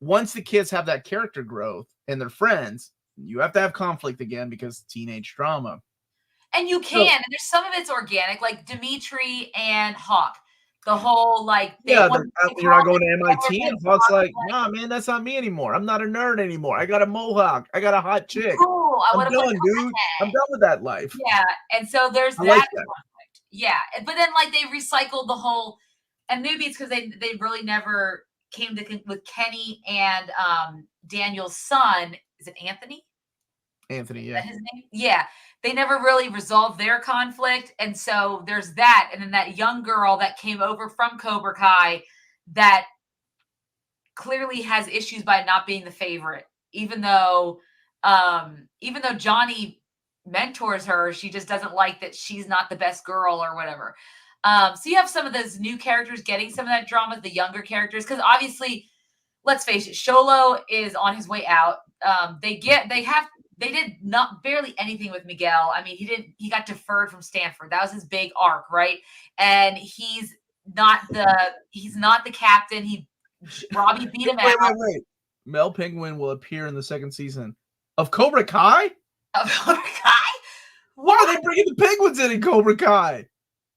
once the kids have that character growth and they're friends, you have to have conflict again because teenage drama. And you can, and there's some of it's organic, like Dimitri and Hawk. The whole you're not going to MIT, and Hawk's like, nah, man, that's not me anymore. I'm not a nerd anymore. I got a mohawk. I got a hot chick. Cool. I'm done, dude. I'm done with that life. Yeah, and so there's that conflict. Yeah, but then they recycled the whole, and maybe it's because they really never came to with Kenny and Daniel's son. Is it Anthony? Anthony, yeah. Is that his name? Yeah. They never really resolved their conflict. And so there's that. And then that young girl that came over from Cobra Kai that clearly has issues by not being the favorite, even though Johnny mentors her, she just doesn't like that she's not the best girl or whatever. So you have some of those new characters getting some of that drama, the younger characters, because obviously, let's face it, Sholo is on his way out. They did not barely anything with Miguel. I mean, he got deferred from Stanford. That was his big arc, right? And he's not the captain. Robbie beat him out. Wait. Mel Penguin will appear in the second season of Cobra Kai? Of Cobra Kai? Why are they bringing the penguins in Cobra Kai?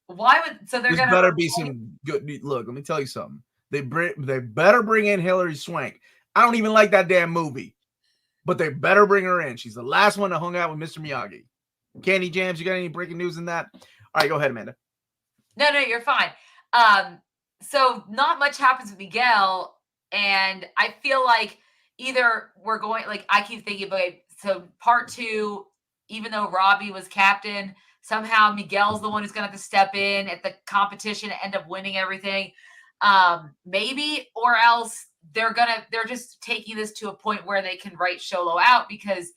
There's better be some good. Look, let me tell you something. They better bring in Hilary Swank. I don't even like that damn movie. But they better bring her in. She's the last one that hung out with Mr. Miyagi. Candy Jams, you got any breaking news in that? All right, go ahead, Amanda. No, you're fine. So not much happens with Miguel, and I feel like either we're going, I keep thinking about it, so part 2, even though Robbie was captain, somehow Miguel's the one who's going to have to step in at the competition and end up winning everything. Maybe, or else they're just taking this to a point where they can write Sholo out because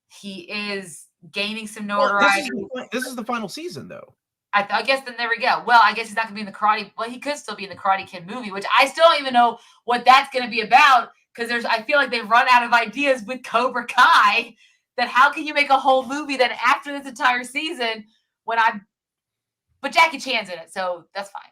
he is gaining some notoriety. This is the final season, though. I guess then there we go. Well, I guess he's not going to be in the Karate. Well, he could still be in the Karate Kid movie, which I still don't even know what that's going to be about because I feel like they've run out of ideas with Cobra Kai. That how can you make a whole movie that after this entire season but Jackie Chan's in it, so that's fine.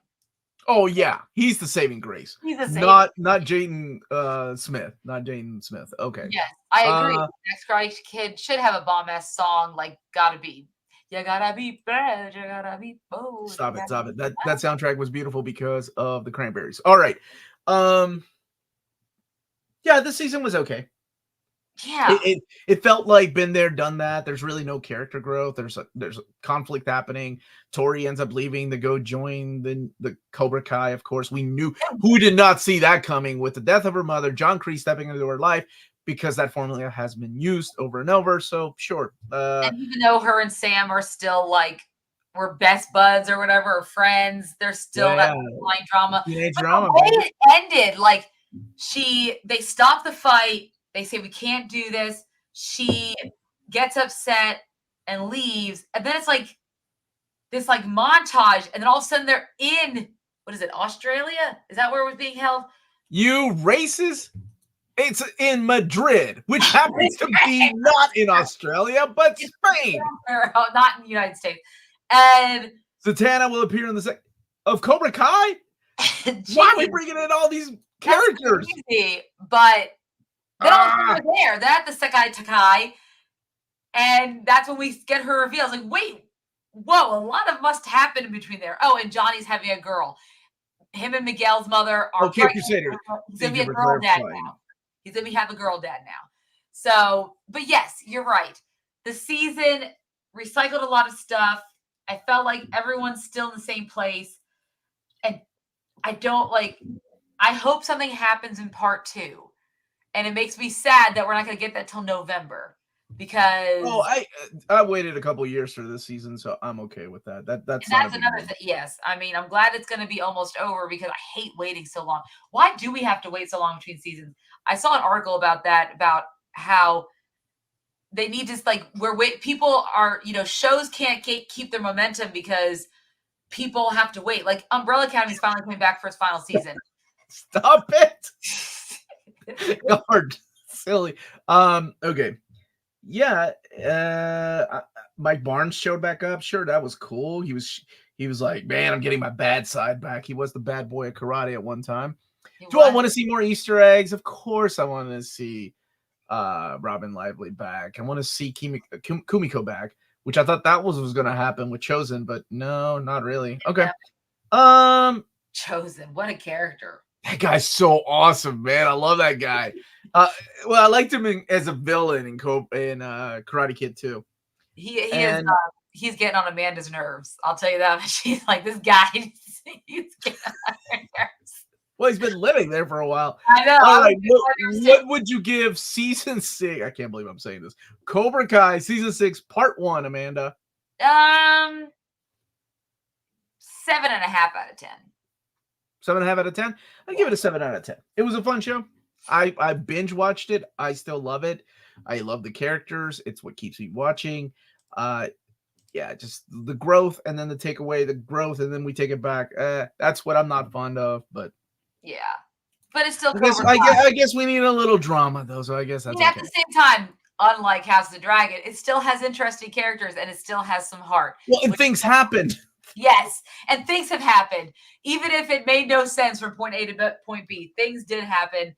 Oh yeah, he's the saving grace. He's the saving. Not Jaden Smith. Not Jaden Smith. Okay. Yes, I agree. Next Karate Kid should have a bomb-ass song like "Gotta Be." You gotta be bad. You gotta be bold. Stop it! That soundtrack was beautiful because of the Cranberries. All right. Yeah, this season was okay. Yeah, it felt like been there, done that. There's really no character growth. There's a conflict happening. Tori ends up leaving to go join the Cobra Kai. Of course, who did not see that coming with the death of her mother, John Kreese stepping into her life because that formula has been used over and over. So sure. And even though her and Sam are still we're best buds or whatever, or friends, there's still that line drama. Teenage drama. The way it ended, they stop the fight. They say, we can't do this. She gets upset and leaves. And then it's this montage. And then all of a sudden they're in, what is it, Australia? Is that where it was being held? You racist. It's in Madrid, which happens to be not in Australia, but Spain. Not in the United States. And Zatanna will appear in the second of Cobra Kai. Why are we bringing in all these characters? Crazy, but they're there. They're at the Sekai Takai. And that's when we get her reveal. It's wait, whoa, a lot of must happen in between there. Oh, and Johnny's having a girl. Him and Miguel's mother are Caped Crusader. He's going to be a girl dad now. He's going to have a girl dad now. So, but yes, you're right. The season recycled a lot of stuff. I felt like everyone's still in the same place. And I don't I hope something happens in part 2. And it makes me sad that we're not going to get that till November because I waited a couple years for this season, so I'm okay with that. That's not a big another thing. Yes, I mean, I'm glad it's going to be almost over because I hate waiting so long. Why do we have to wait so long between seasons? I saw an article about that, about how they need to people are, shows can't keep their momentum because people have to wait. Like Umbrella Academy's finally coming back for its final season. Stop it. God, silly. Okay. Yeah, Mike Barnes showed back up. Sure, that was cool. He was like, man, I'm getting my bad side back. He was the bad boy of karate at one time. Do I want to see more Easter eggs? Of course I want to see Robin Lively back. I want to see Kumiko back, which I thought that was going to happen with Chosen, but no, not really. Okay. Chosen, what a character. That guy's so awesome, man. I love that guy. Well, I liked him as a villain in Karate Kid too. He's getting on Amanda's nerves. I'll tell you that. She's like, this guy, he's getting on her nerves. Well, he's been living there for a while. I know. All right, what would you give season 6? I can't believe I'm saying this. Cobra Kai season 6, part 1, Amanda. 7.5 out of 10. 7.5 out of 10? I'd give it a 7 out of 10. It was a fun show. I binge watched it. I still love it. I love the characters. It's what keeps me watching. Yeah, just the growth and then the takeaway, the growth, and then we take it back. That's what I'm not fond of, but yeah. But it's still I guess we need a little drama though, so I guess that's at the same time, unlike House of the Dragon, it still has interesting characters and it still has some heart. Well, and things happened. Yes, and things have happened. Even if it made no sense from point A to point B, things did happen.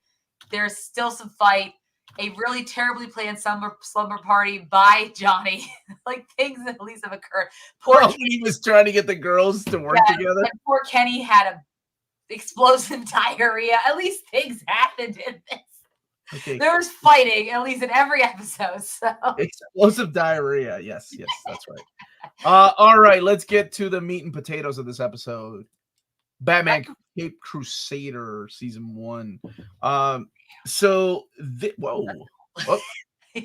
There's still some fight. A really terribly planned slumber party by Johnny. Like, things at least have occurred. He was trying to get the girls to work together. And poor Kenny had a explosive diarrhea. At least things happened in this. Okay. There was fighting, at least in every episode. So explosive diarrhea. Yes, that's right. All right, let's get to the meat and potatoes of this episode. Batman Caped Crusader season 1. Whoa.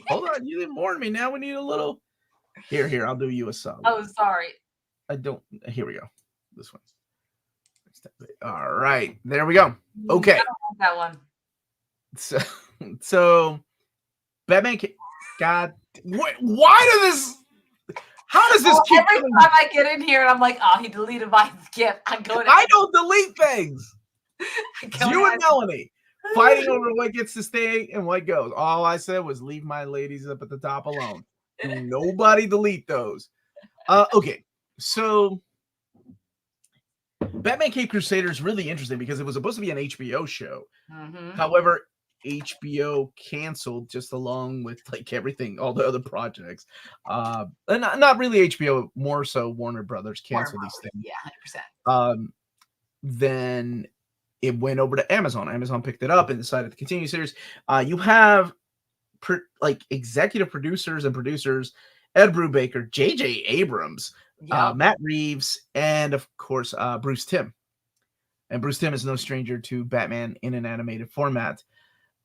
Hold on, you didn't warn me. Now we need a little. Here, I'll do you a solid. Oh, sorry. Here we go. This one. All right, there we go. Okay. I don't like that one. So Batman. God, why does this? How does this keep every time I get in here and I'm like, oh, he deleted my gift. I don't delete things. You and Melanie fighting over what gets to stay and what goes. All I said was leave my ladies up at the top alone. Nobody delete those. Okay, so Batman Caped Crusader is really interesting because it was supposed to be an HBO show. Mm-hmm. However, HBO canceled just along with like everything, all the other projects. And not really HBO, more so Warner Brothers canceled these things. Yeah, 100%. Then it went over to Amazon. Amazon picked it up and decided to continue the series. You have executive producers and producers, Ed Brubaker, J.J. Abrams, Matt Reeves, and of course, Bruce Timm. And Bruce Timm is no stranger to Batman in an animated format.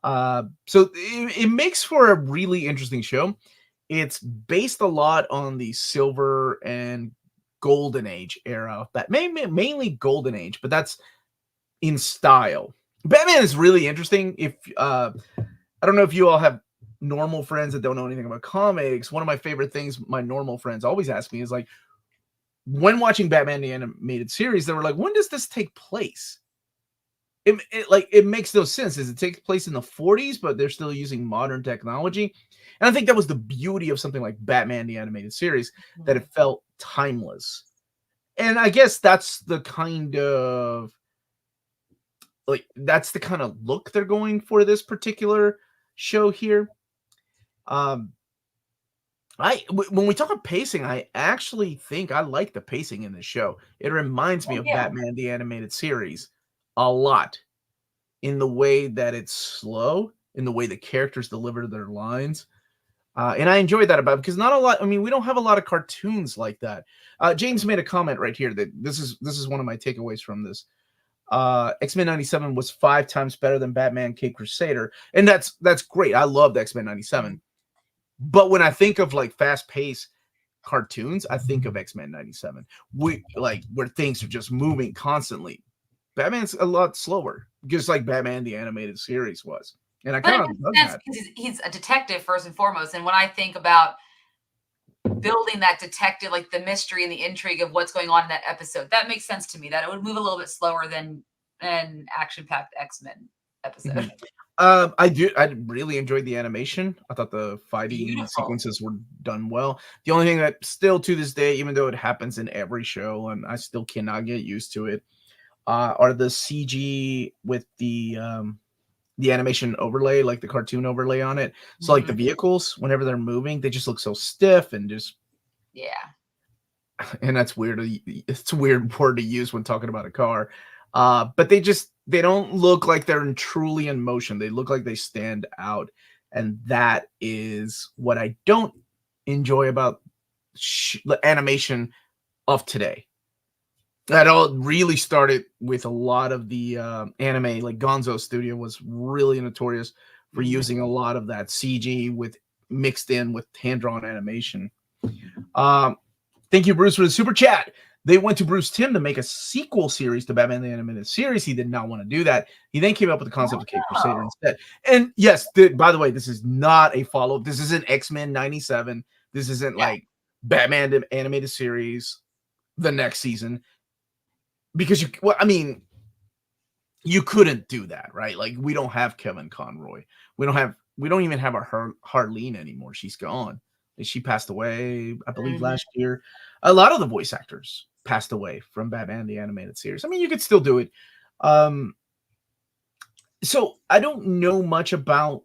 So it makes for a really interesting show. It's based a lot on the Silver and Golden Age era, mainly Golden Age, but that's in style. Batman is really interesting. If I don't know if you all have normal friends that don't know anything about comics. One of my favorite things my normal friends always ask me is like, when watching Batman the animated series, they were like, when does this take place? It makes no sense. It takes place in the 40s, but they're still using modern technology. And I think that was the beauty of something like Batman the animated series, that it felt timeless. And I guess that's the kind of look they're going for this particular show here. When we talk about pacing, I actually think I like the pacing in this show. It reminds me of Batman the animated series a lot, in the way that it's slow, in the way the characters deliver their lines. And I enjoyed that about it because not a lot. I mean, we don't have a lot of cartoons like that. James made a comment right here that this is one of my takeaways from this. X-Men 97 was 5 times better than Batman Caped Crusader, and that's great. I loved X-Men 97, but when I think of like fast-paced cartoons, I think of X-Men 97. We like where things are just moving constantly. Batman's a lot slower, just like Batman the animated series was. And I kind of love that. He's a detective first and foremost. And when I think about building that detective, like the mystery and the intrigue of what's going on in that episode, that makes sense to me. That it would move a little bit slower than an action-packed X-Men episode. I really enjoyed the animation. I thought the fighting sequences were done well. The only thing that still to this day, even though it happens in every show, and I still cannot get used to it, are the CG with the animation overlay, like the cartoon overlay on it. So like the vehicles, whenever they're moving, they just look so stiff and just and that's weird. It's a weird word to use when talking about a car. But they don't look like they're truly in motion. They look like they stand out. And that is what I don't enjoy about animation of today. That all really started with a lot of the anime, like Gonzo Studio was really notorious for using a lot of that CG with mixed in with hand-drawn animation. Thank you, Bruce, for the super chat. They went to Bruce Timm to make a sequel series to Batman the Animated Series. He did not want to do that. He then came up with the concept of Caped Crusader instead. And yes, by the way, this is not a follow-up. This isn't X-Men 97. This isn't like Batman the Animated Series the next season. Because you couldn't do that, right? Like we don't have Kevin Conroy. We don't even have our Harleen anymore. She's gone. She passed away, I believe, last year. A lot of the voice actors passed away from Batman the Animated Series. I mean, you could still do it. So I don't know much about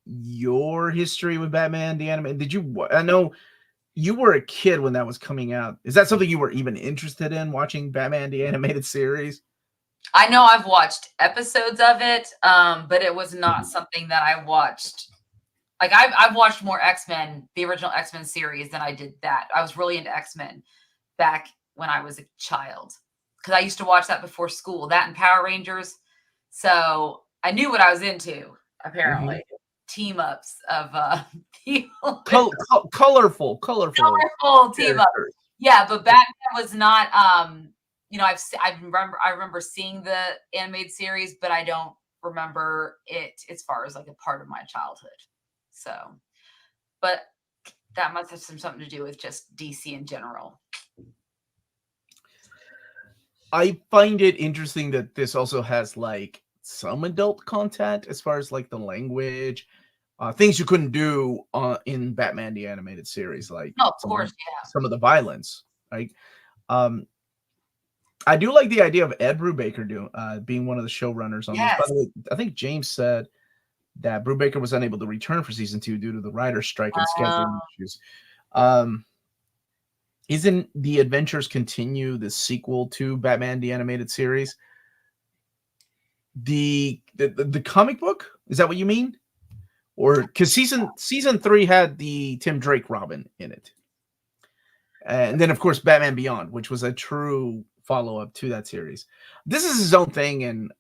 your history with Batman the Animated. I know you were a kid when that was coming out. Is that something you were even interested in, watching Batman the Animated Series? I know I've watched episodes of it, but it was not something that I watched. Like I've watched more X-Men, the original X-Men series, than I did that. I was really into X-Men back when I was a child because I used to watch that before school, that and Power Rangers. So I knew what I was into, apparently. Team ups of people. Colorful team up. Yeah, but Batman was not I remember seeing the animated series, but I don't remember it as far as like a part of my childhood. So, but that must have something to do with just DC in general. I find it interesting that this also has like some adult content as far as like the language, things you couldn't do in Batman the Animated Series, like some of the violence, right? I do like the idea of Ed Brubaker being one of the showrunners on this. By the way, I think James said that Brubaker was unable to return for season 2 due to the writer's strike and scheduling issues. Isn't The Adventures Continue the sequel to Batman the Animated Series? The comic book? Is that what you mean? Or because season 3 had the Tim Drake Robin in it. And then, of course, Batman Beyond, which was a true follow-up to that series. This is his own thing, and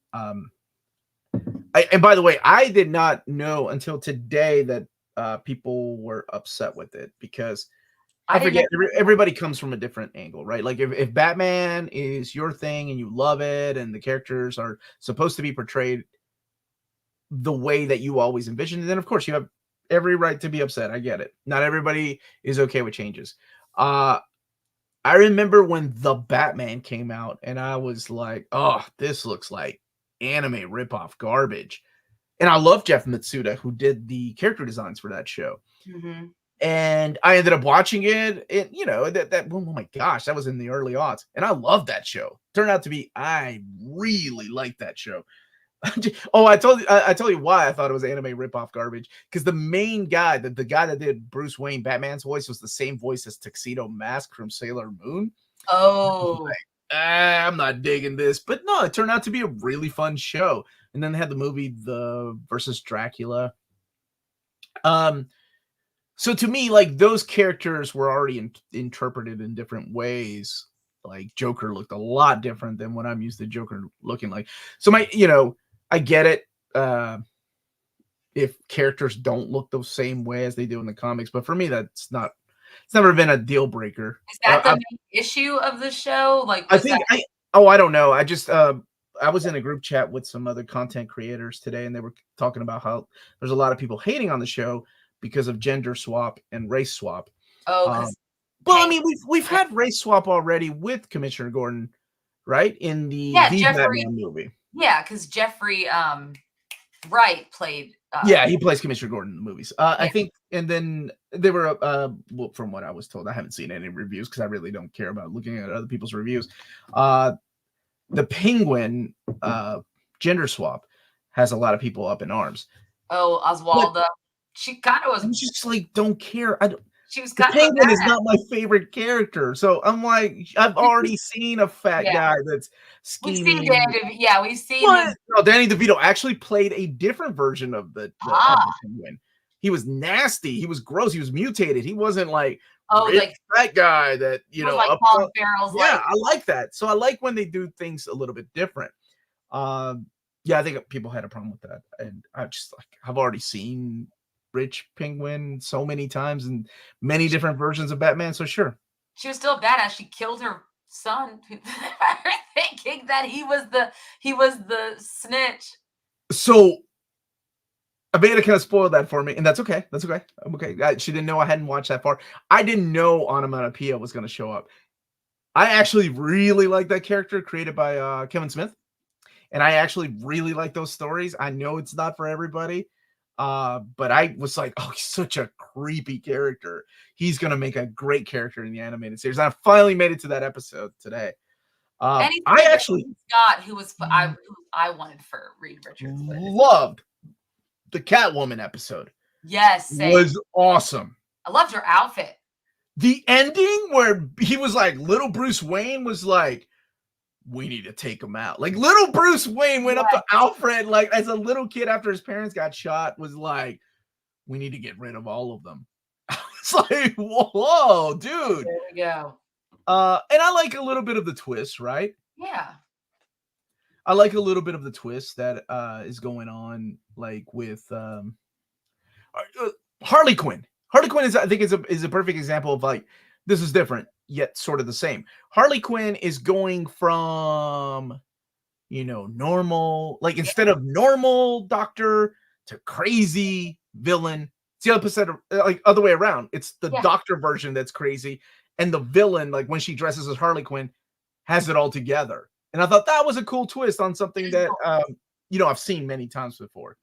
and by the way, I did not know until today that people were upset with it because I forget everybody comes from a different angle, right? Like if Batman is your thing and you love it and the characters are supposed to be portrayed the way that you always envisioned, then of course you have every right to be upset. I get it. Not everybody is okay with changes. I remember when The Batman came out and I was like, oh, this looks like anime ripoff garbage. And I love Jeff Mitsuda, who did the character designs for that show. And I ended up watching it. And, oh my gosh, that was in the early aughts. And I loved that show. Turned out to be, I really liked that show. Oh, I told you why I thought it was anime ripoff garbage. Because the main guy, the guy that did Bruce Wayne Batman's voice, was the same voice as Tuxedo Mask from Sailor Moon. Oh, like, I'm not digging this, but no, it turned out to be a really fun show. And then they had the movie The versus Dracula. So to me, like those characters were already interpreted in different ways. Like Joker looked a lot different than what I'm used to Joker looking like. So I get it. If characters don't look the same way as they do in the comics, but for me, it's never been a deal breaker. Is that the main issue of the show? Like, I don't know. I just I was in a group chat with some other content creators today, and they were talking about how there's a lot of people hating on the show because of gender swap and race swap. because well, I mean, we've had race swap already with Commissioner Gordon, right? In the Batman movie. Yeah, because Jeffrey Wright played. Yeah, he plays Commissioner Gordon in the movies. I think, and then they were, well, from what I was told, I haven't seen any reviews because I really don't care about looking at other people's reviews. The Penguin gender swap has a lot of people up in arms. Oh, Oswalda. She kind of was. I'm just like, don't care. She was the Penguin is not my favorite character, so I'm like, I've already seen a fat guy that's scheming. We've seen we've seen him. No, Danny DeVito actually played a different version of the Penguin. He was nasty. He was gross. He was mutated. He wasn't like like that guy that like Colin Farrell's. Yeah, I like that. So I like when they do things a little bit different. Yeah, I think people had a problem with that, and I've already seen Rich Penguin so many times and many different versions of Batman. So sure, she was still badass. She killed her son, thinking that he was the snitch. So Abeda kind of spoiled that for me, and that's okay. That's okay. I'm okay. She didn't know I hadn't watched that far. I didn't know Onomatopoeia was going to show up. I actually really like that character created by Kevin Smith, and I actually really like those stories. I know it's not for everybody. But I was like, oh, he's such a creepy character. He's going to make a great character in the animated series. And I finally made it to that episode today. I actually Scott, who was I wanted for Reed Richards. Loved the Catwoman episode. Yes, same. Was awesome. I loved her outfit. The ending where he was like, little Bruce Wayne was like, we need to take him out. Like little Bruce Wayne went up to Alfred, like as a little kid after his parents got shot, was like, we need to get rid of all of them. I was like, whoa, dude. There we go. And I like a little bit of the twist, right? Yeah. I like a little bit of the twist that is going on, like with Harley Quinn. Harley Quinn I think is a perfect example of like, this is different, yet sort of the same. Harley Quinn is going from, normal, like instead of normal doctor to crazy villain. It's the opposite, like other way around. It's the doctor version that's crazy, and the villain, like when she dresses as Harley Quinn, has it all together. And I thought that was a cool twist on something that I've seen many times before.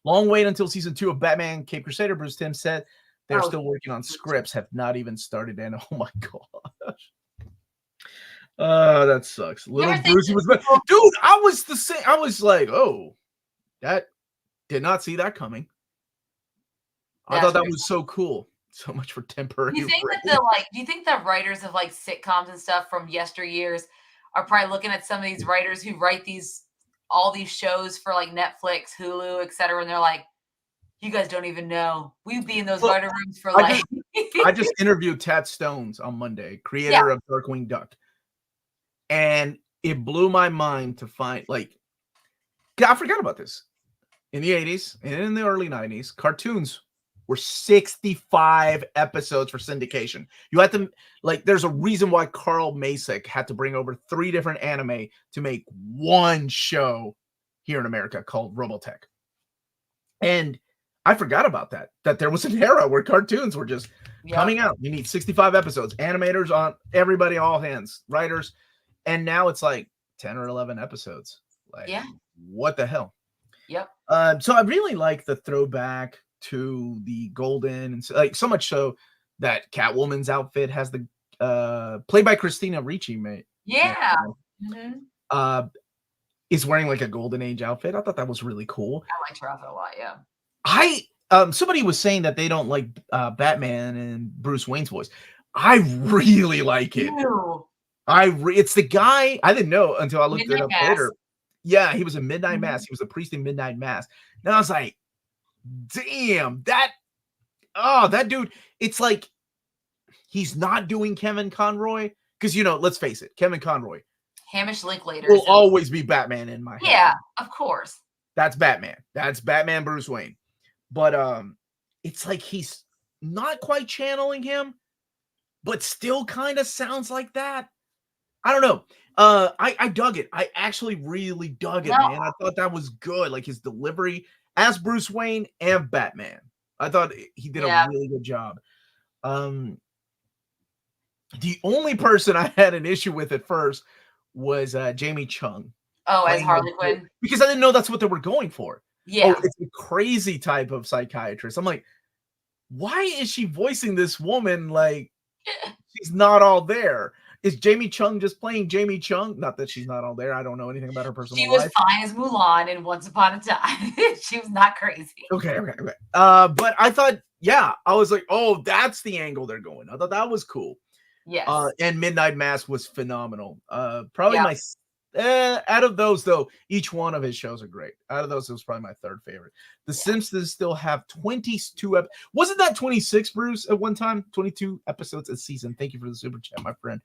Long wait until season 2 of Batman Caped Crusader. Bruce Timm said they're still working on scripts, have not even started. And oh my gosh. That sucks. Little Brucey was bad. Dude, I was the same. I was like, oh, that did not see that coming. I thought that was so cool. So much for temporary. Do you think do you think the writers of like sitcoms and stuff from yesteryears are probably looking at some of these writers who write all these shows for like Netflix, Hulu, etc., and they're like, you guys don't even know. We'd be in those writer rooms for like. I just interviewed Tat Stones on Monday, creator of Darkwing Duck, and it blew my mind to find I forgot about this. In the 80s and in the early 90s, cartoons were 65 episodes for syndication. You had to there's a reason why Carl Macek had to bring over 3 different anime to make one show here in America called Robotech. And I forgot about that there was an era where cartoons were just coming out. You need 65 episodes, animators on everybody, all hands, writers. And now it's like 10 or 11 episodes. What the hell? Yep. So I really like the throwback to the golden, and so much so that Catwoman's outfit has the played by Christina Ricci, mate. Yeah. Is wearing like a golden age outfit. I thought that was really cool. I liked her outfit a lot. Yeah. Somebody was saying that they don't like Batman and Bruce Wayne's voice. I really like it. It's the guy I didn't know until I looked it up later. Yeah, he was in Midnight Mass. He was a priest in Midnight Mass. And I was like, damn, that Oh, that dude, it's like he's not doing Kevin Conroy because let's face it, Kevin Conroy Hamish Linklater will always be Batman in my head. Yeah, of course. That's Batman. That's Batman Bruce Wayne. But it's like he's not quite channeling him, but still kind of sounds like that. I don't know. I dug it. I actually really dug it, man. I thought that was good. Like his delivery as Bruce Wayne and Batman. I thought he did a really good job. The only person I had an issue with at first was Jamie Chung. Oh, as Harley Quinn? Because I didn't know that's what they were going for. Yeah. Oh, it's a crazy type of psychiatrist. I'm like, why is she voicing this woman like she's not all there? Is Jamie Chung just playing Jamie Chung? Not that she's not all there. I don't know anything about her personal life. She was fine as Mulan in Once Upon a Time. She was not crazy. Okay. But I thought, I was like, oh, that's the angle they're going. I thought that was cool. Yes. And Midnight Mass was phenomenal. Probably my out of those, though, each one of his shows are great. Out of those, it was probably my third favorite. The Simpsons still have 22 wasn't that 26, Bruce, at one time? 22 episodes a season. Thank you for the super chat, my friend.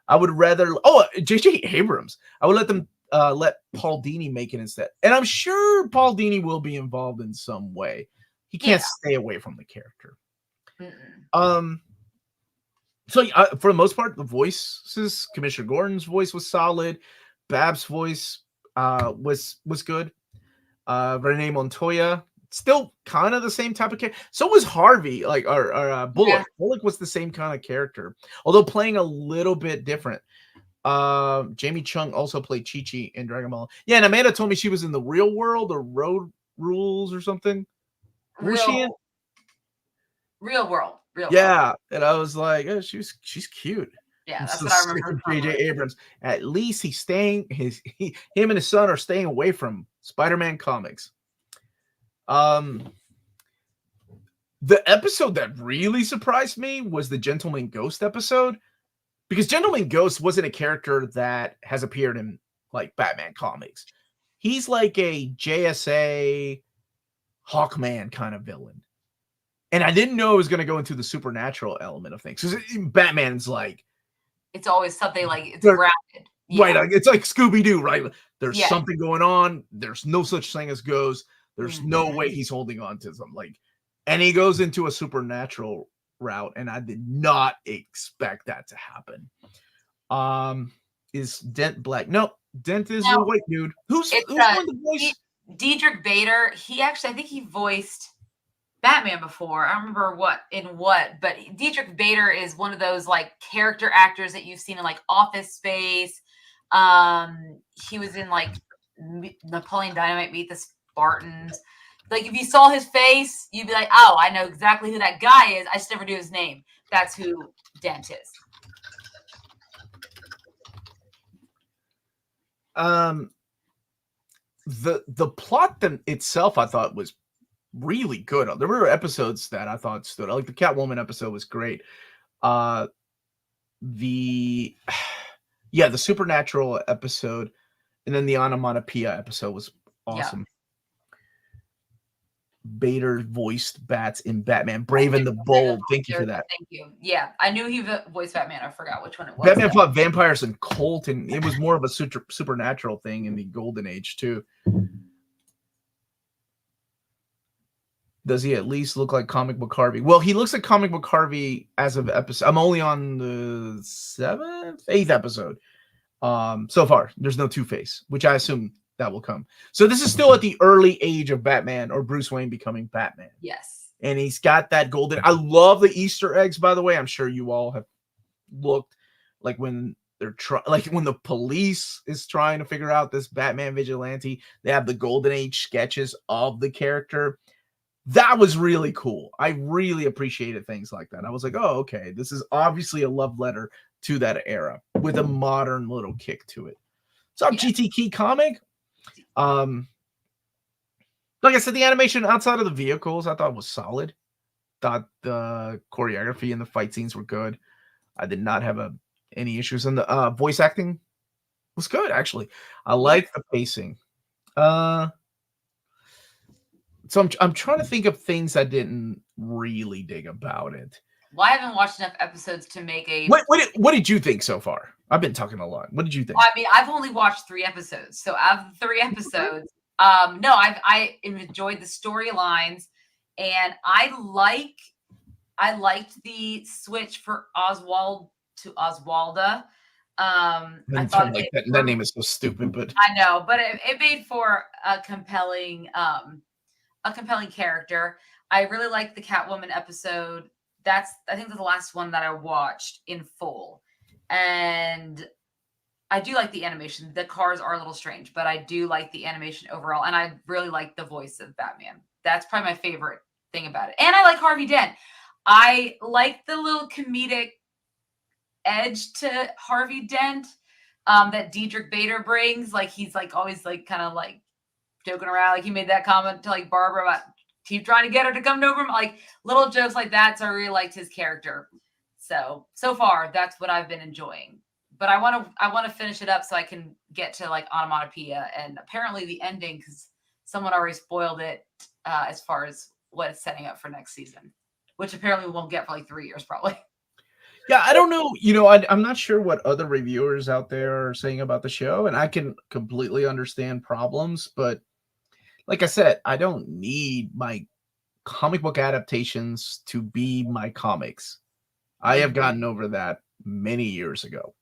I would rather J.J. Abrams. I would let Paul Dini make it instead. And I'm sure Paul Dini will be involved in some way. He can't stay away from the character. So for the most part, the voices, Commissioner Gordon's voice was solid. Bab's voice was good. Renee Montoya, still kind of the same type of character. So was Harvey, like our Bullock. Yeah. Bullock was the same kind of character, although playing a little bit different. Jamie Chung also played Chi-Chi in Dragon Ball. Yeah, and Amanda told me she was in The Real World or Road Rules or something. Was she in? Real World. Yeah, and I was like, oh, she's cute. Yeah, that's what I remember. J.J. Abrams. At least he's staying. Him and his son are staying away from Spider-Man comics. The episode that really surprised me was the Gentleman Ghost episode, because Gentleman Ghost wasn't a character that has appeared in like Batman comics. He's like a JSA Hawkman kind of villain. And I didn't know it was going to go into the supernatural element of things. Because Batman's like, it's always something like it's grounded. Yeah. Right. Like, it's like Scooby-Doo, right? There's something going on. There's no such thing as ghosts. There's no way he's holding on to something. Like, and he goes into a supernatural route, and I did not expect that to happen. Is Dent black? No, Dent is a white dude. Who's doing the voice? Diedrich Bader. He actually, I think he voiced Batman before. I don't remember what, but Diedrich Bader is one of those like character actors that you've seen in like Office Space. He was in like Napoleon Dynamite Meet the Spartans. Like if you saw his face, you'd be like, oh, I know exactly who that guy is. I just never knew his name. That's who Dent is. The plot itself, I thought, was really good. There were episodes that I thought stood out. Like the Catwoman episode was great. The Supernatural episode, and then the Onomatopoeia episode was awesome. Yeah. Bader voiced Bats in Batman Brave and the Bold. Thank you for that. Thank you. Yeah, I knew he voiced Batman. I forgot which one it was. Batman fought vampires and Colt, and it was more of a supernatural thing in the Golden Age too. Does he at least look like comic book Harvey? Well, he looks like comic book Harvey as of episode. I'm only on the 8th episode. So far, there's no Two-Face, which I assume that will come. So this is still at the early age of Batman or Bruce Wayne becoming Batman. Yes. And he's got that golden. I love the Easter eggs, by the way. I'm sure you all have looked, like when they're when the police is trying to figure out this Batman vigilante, they have the Golden Age sketches of the character. That was really cool. I really appreciated things like that. I was like, oh, okay, this is obviously a love letter to that era with a modern little kick to it. So GT Key comic. Like I said, the animation outside of the vehicles I thought was solid. Thought the choreography and the fight scenes were good. I did not have any issues, and the voice acting was good, actually. I like the pacing. So I'm trying to think of things I didn't really dig about it. Well, I haven't watched enough episodes to make a. What did you think so far? I've been talking a lot. What did you think? Well, I mean, I've only watched 3 episodes, so out of the 3 episodes, no, I enjoyed the storylines, and I liked the switch for Oswald to Oswalda. I thought like that name is so stupid, but I know, but it made for a compelling character. I really liked the Catwoman episode. I think that's the last one that I watched in full, and I do like the animation. The cars are a little strange, but I do like the animation overall, and I really like the voice of Batman. That's probably my favorite thing about it, and I like Harvey Dent. I like the little comedic edge to Harvey Dent that Diedrich Bader brings. Like he's like always like kind of like joking around. Like he made that comment to like Barbara about keep trying to get her to come over him. Like little jokes like that. So I really liked his character. So far that's what I've been enjoying. But I want to finish it up so I can get to like onomatopoeia and apparently the ending because someone already spoiled it as far as what it's setting up for next season, which apparently we won't get for like 3 years probably. Yeah, I don't know. I'm not sure what other reviewers out there are saying about the show, and I can completely understand problems, but like I said, I don't need my comic book adaptations to be my comics. I have gotten over that many years ago,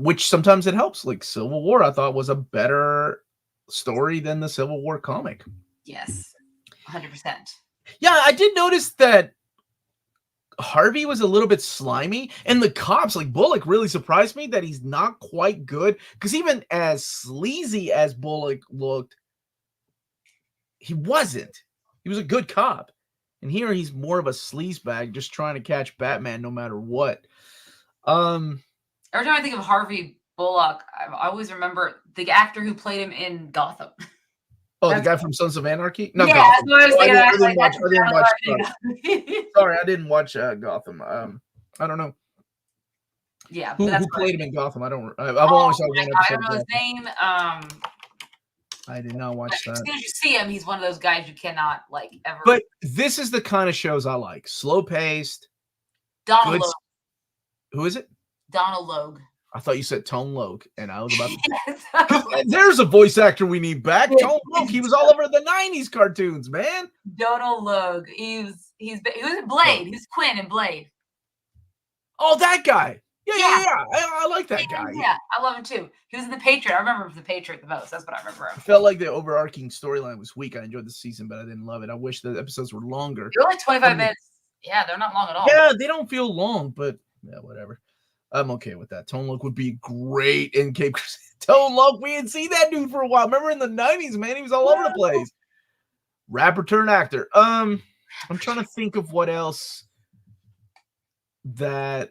which sometimes it helps. Like Civil War, I thought was a better story than the Civil War comic. Yes, 100%. Yeah, I did notice that Harvey was a little bit slimy, and the cops, like Bullock, really surprised me that he's not quite good. Because even as sleazy as Bullock looked, he wasn't. He was a good cop, and here he's more of a sleazebag, just trying to catch Batman no matter what. Every time I think of Harvey Bullock, I always remember the actor who played him in Gotham. Oh, the guy from Sons of Anarchy? No, yeah, Gotham. That's what I was thinking. I didn't watch Gotham. I don't know. Yeah, who played him in Gotham? I've only saw one episode. I don't know his name. I did not watch that. As soon as you see him, he's one of those guys you cannot like ever. But this is the kind of shows I like: slow paced. Donald Logue. Who is it? Donald Logue. I thought you said Tone Logue, and I was about to. There's a voice actor we need back. Tone Logue. He was all over the '90s cartoons, man. Donald Logue. He was in Blade. He was Quinn in Blade. Oh, that guy. Yeah. I like that guy. Yeah, I love him too. He was in The Patriot. I remember The Patriot the most. That's what I remember. I felt like the overarching storyline was weak. I enjoyed the season, but I didn't love it. I wish the episodes were longer. They're only 25 minutes. Yeah, they're not long at all. Yeah, they don't feel long, but yeah, whatever. I'm okay with that. Tone Logue would be great in Caped Crusader. Tone Logue, we didn't see that dude for a while. Remember in the 90s, man? He was all over the place. Rapper turned actor. I'm trying to think of what else that...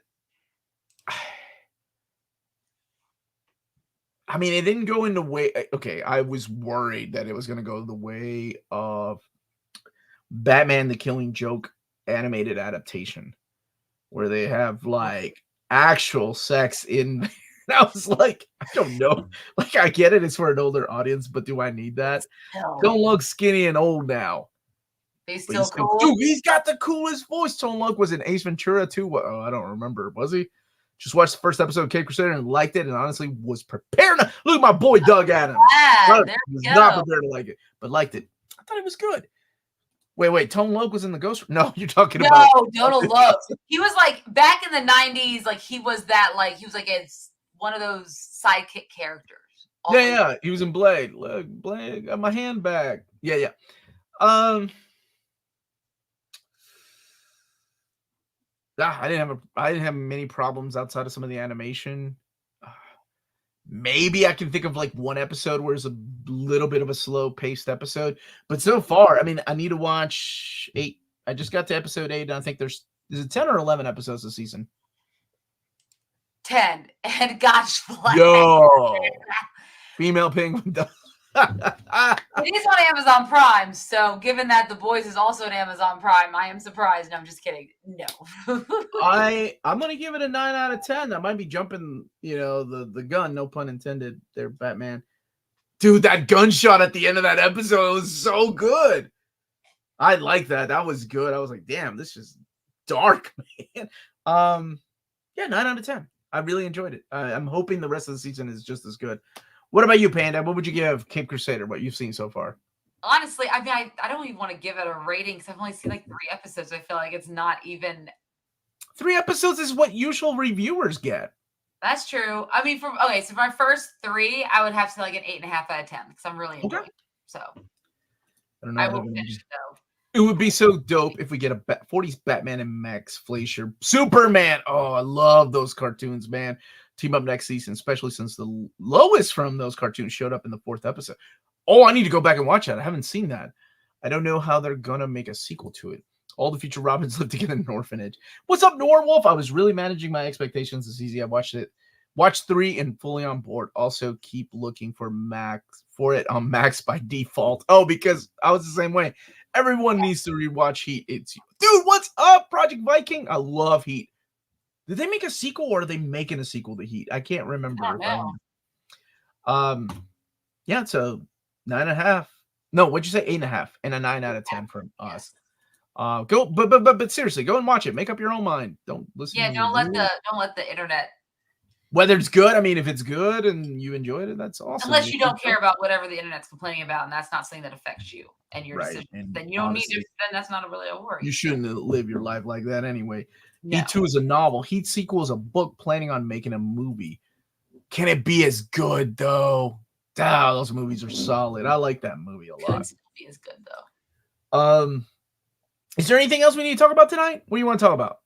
I mean, it didn't go in the way... Okay, I was worried that it was going to go the way of Batman the Killing Joke animated adaptation, where they have, like, actual sex in... I was like, I don't know. Like, I get it. It's for an older audience, but do I need that? Don't look skinny and old now. He's still cool. Dude, he's got the coolest voice. Tone Logue was in Ace Ventura too. Oh, I don't remember. Was he? Just watched the first episode of Caped Crusader and liked it, and honestly was prepared to... Look at my boy Doug Adams. Yeah, was not prepared to like it, but liked it. I thought it was good. Wait. Tone Logue was in the Ghost... No, you're talking about... No, Donald Logue. He was like, back in the 90s, like, he was that, like, he was like one of those sidekick characters. Yeah. He was in Blade. Look, Blade, got my hand back. Yeah. I didn't have many problems outside of some of the animation. Maybe I can think of like one episode where it's a little bit of a slow paced episode, but so far, I mean, I need to watch 8. I just got to episode 8, and I think is it 10 or 11 episodes this season? 10. And gosh, yo, female penguin. It is on Amazon Prime, so given that The Boys is also on Amazon Prime, I am surprised. No, I'm just kidding. No. I'm gonna give it a 9 out of 10. I might be jumping, the gun, no pun intended there, Batman. Dude, that gunshot at the end of that episode was so good. I like that. That was good. I was like, damn, this is dark, man. Yeah, 9 out of 10. I really enjoyed it. I'm hoping the rest of the season is just as good. What about you, Panda? What would you give Caped Crusader, what you've seen so far? Honestly, I mean, I don't even want to give it a rating because I've only seen like 3 episodes. I feel like it's not even 3 episodes is what usual reviewers get. That's true. I mean, so for my first 3, I would have to like an 8.5 out of 10 because I'm really enjoying it. So I don't know. I will finish it though. It would be so dope if we get a 40s Batman and Max Fleischer Superman. Oh, I love those cartoons, man. Team up next season, especially since the Lois from those cartoons showed up in the 4th episode. Oh, I need to go back and watch that. I haven't seen that. I don't know how they're gonna make a sequel to it. All the future Robins live together in an orphanage. What's up, Norwolf? I was really managing my expectations this easy. I watched 3 and fully on board. Also, keep looking for it on Max by default. Oh, because I was the same way. Everyone needs to rewatch Heat. Dude, what's up, Project Viking? I love Heat. Did they make a sequel or are they making a sequel to Heat? I can't remember. Yeah, so 9.5. No, what'd you say? 8.5 and a 9 out of 10 from us. Go, but seriously, go and watch it. Make up your own mind. Don't listen. Yeah, don't let the internet. Whether it's good, I mean, if it's good and you enjoyed it, that's awesome. Unless you don't care about whatever the internet's complaining about, and that's not something that affects you and your decision, then you don't need to. Then that's not really a worry. You shouldn't live your life like that anyway. No. Heat 2 is a novel. Heat sequel is a book planning on making a movie. Can it be as good though? Those movies are solid. I like that movie a lot. Could be as good though. Is there anything else we need to talk about tonight? What do you want to talk about?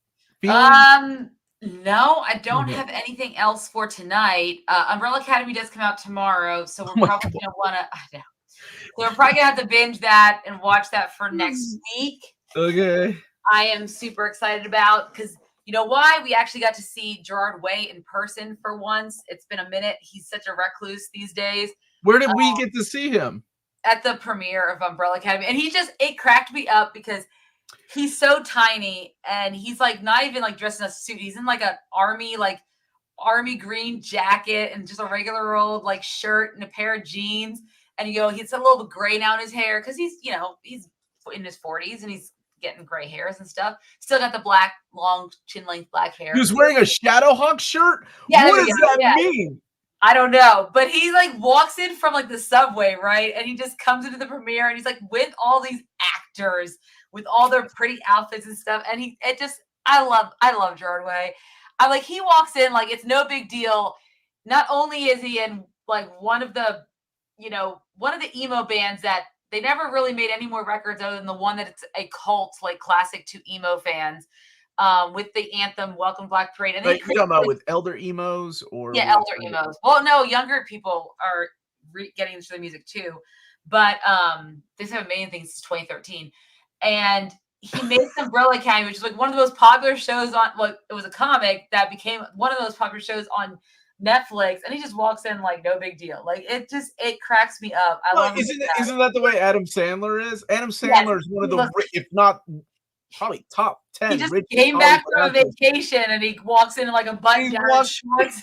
No, I don't have anything else for tonight. Umbrella Academy does come out tomorrow, so we're probably gonna want to. I know. So we're probably gonna have to binge that and watch that for next week. Okay. I am super excited about because you know why? We actually got to see Gerard Way in person for once. It's been a minute. He's such a recluse these days. Where did we get to see him? At the premiere of Umbrella Academy, and it cracked me up because he's so tiny and he's like not even like dressed in a suit. He's in like an army green jacket and just a regular old like shirt and a pair of jeans. And he's a little gray now in his hair because he's in his 40s and he's getting gray hairs and stuff. Still got the black, long chin length black hair. He was wearing a Shadowhawk shirt. Yeah, what does that mean? I don't know, but he like walks in from like the subway, right? And he just comes into the premiere and he's like with all these actors with all their pretty outfits and stuff. And I love Gerard Way. I'm like, he walks in like it's no big deal. Not only is he in like one of the emo bands that they never really made any more records other than the one that it's a cult like classic to emo fans. With the anthem "Welcome Black Parade," and you're talking about with elder emos or elder emos. Well, no, younger people are getting into the music too, but they haven't made anything since 2013. And he made Umbrella Academy, which is like one of the most popular shows on. Like it was a comic that became one of those popular shows on Netflix, and he just walks in like no big deal. Like it cracks me up. I love. Isn't that the way Adam Sandler is? Adam Sandler is one of the, if not probably top 10. He just came back from a vacation and he walks in like a button-down shorts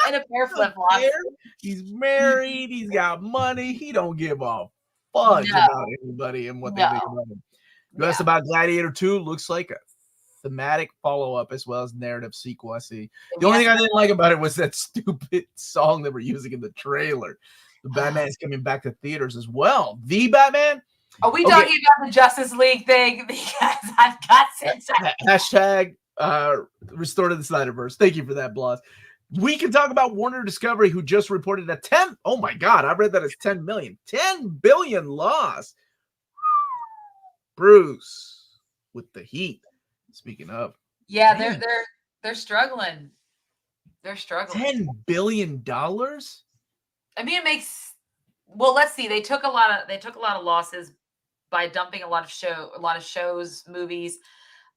and a pair of flip-flops. He's married. He's got money. He don't give a fudge about anybody and what they think about him. You asked about Gladiator 2. Looks like a thematic follow-up as well as narrative sequel. I see. The only thing I didn't like about it was that stupid song they were using in the trailer. The Batman's coming back to theaters as well. The Batman. Are we talking about the Justice League thing? Because I've got hashtag restore to the Snyderverse. Thank you for that, Bloss. We can talk about Warner Discovery, who just reported a 10. Oh my God, I read that as 10 million. 10 billion loss. Bruce with the Heat. Speaking of. Yeah, they're struggling. They're struggling. $10 billion? I mean, it makes let's see. They took a lot of losses by dumping a lot of shows, movies.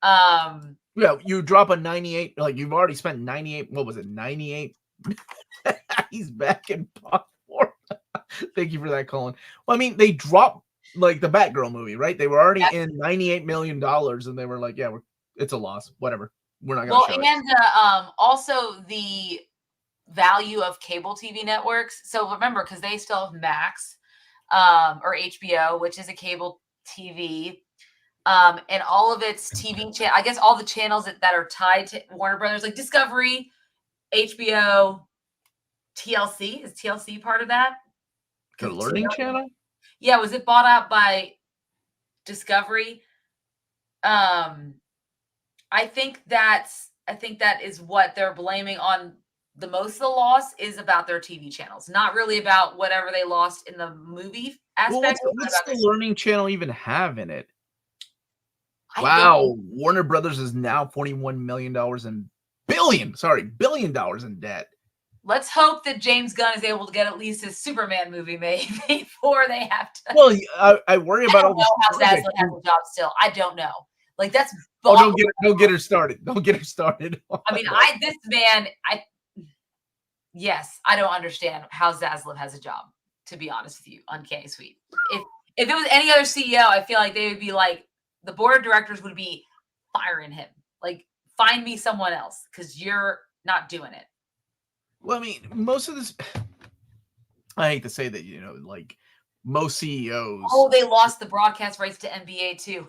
Yeah, you drop a 98, like you've already spent 98. What was it? 98. He's back in pop form. Thank you for that, Colin. Well, I mean, they dropped like the Batgirl movie, right? They were already in $98 million, and they were like, "Yeah, it's a loss. Whatever. We're not gonna show it." And also the value of cable TV networks. So remember, because they still have Max or HBO, which is a cable TV, and all of its TV channel. I guess all the channels that are tied to Warner Brothers, like Discovery, HBO, TLC. Is TLC part of that? The Learning Channel? Yeah, was it bought out by Discovery? I think that is what they're blaming on. The most of the loss is about their TV channels, not really about whatever they lost in the movie aspect. Well, what's the Learning Channel even have in it? Wow, Warner Brothers is now $41 million billion dollars in debt. Let's hope that James Gunn is able to get at least his Superman movie made before they have to. Well, I worry about all this. How Zaslav has a job still. I don't know. Like that's. Don't get her started. Don't get her started. I mean, yes, I don't understand how Zaslav has a job. To be honest with you, Uncanny Sweet. If it was any other CEO, I feel like they would be like the board of directors would be firing him. Like, find me someone else because you're not doing it. Well, I mean, most of this. I hate to say that, like most CEOs. Oh, they lost the broadcast rights to NBA too.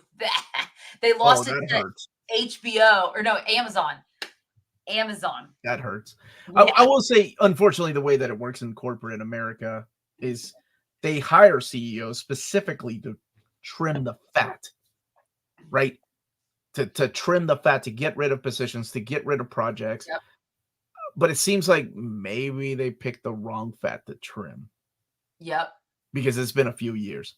They lost it to HBO or no, Amazon. That hurts. Yeah. I will say, unfortunately, the way that it works in corporate America is they hire CEOs specifically to trim the fat, right? To trim the fat, to get rid of positions, to get rid of projects. Yep. But it seems like maybe they picked the wrong fat to trim. Yep. Because it's been a few years.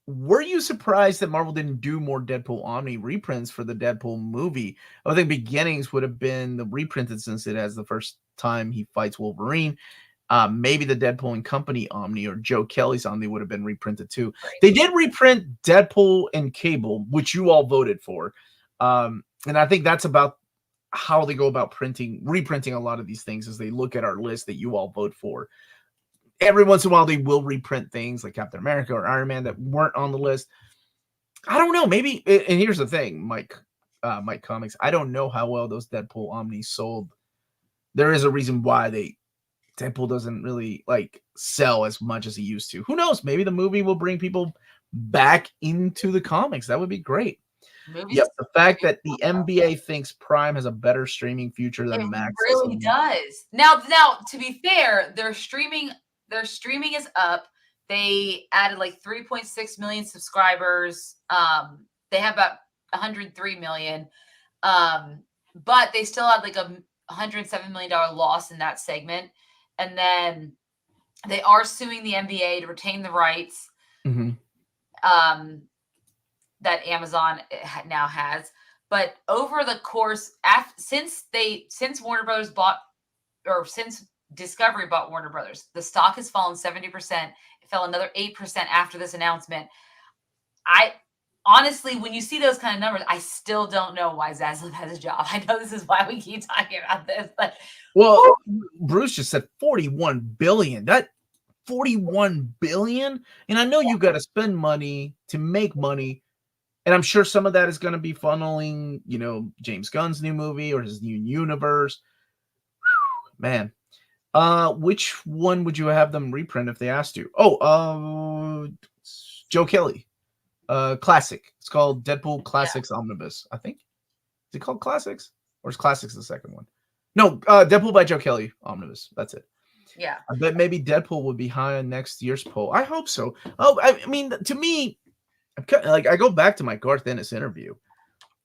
Were you surprised that Marvel didn't do more Deadpool Omni reprints for the Deadpool movie? I think beginnings would have been the reprinted since it has the first time he fights Wolverine. Maybe the Deadpool and Company Omni or Joe Kelly's Omni would have been reprinted too. Right. They did reprint Deadpool and Cable, which you all voted for. And I think that's about how they go about reprinting a lot of these things as they look at our list that you all vote for. Every once in a while, they will reprint things like Captain America or Iron Man that weren't on the list. I don't know. Maybe, and here's the thing, Mike Comics. I don't know how well those Deadpool Omnis sold. There is a reason why Deadpool doesn't really sell as much as he used to. Who knows? Maybe the movie will bring people back into the comics. That would be great. Yep, the fact that the NBA thinks Prime has a better streaming future than Max. It really does. Now, to be fair, their streaming is up. They added 3.6 million subscribers. They have about 103 million. But they still had a $107 million loss in that segment. And then they are suing the NBA to retain the rights. Mm-hmm. That Amazon now has. But over the course, since Warner Brothers since Discovery bought Warner Brothers, the stock has fallen 70%. It fell another 8% after this announcement. I honestly, when you see those kind of numbers, I still don't know why Zaslav has a job. I know this is why we keep talking about this, but Bruce just said 41 billion. That 41 billion, and I know you got to spend money to make money. And I'm sure some of that is going to be funneling, James Gunn's new movie or his new universe. Man, which one would you have them reprint if they asked you? Joe Kelly, Classic. It's called Deadpool Classics Omnibus, I think. Is it called Classics? Or is Classics the second one? No, Deadpool by Joe Kelly Omnibus. That's it. Yeah. I bet maybe Deadpool would be high on next year's poll. I hope so. Oh, I mean, to me, I go back to my Garth Ennis interview.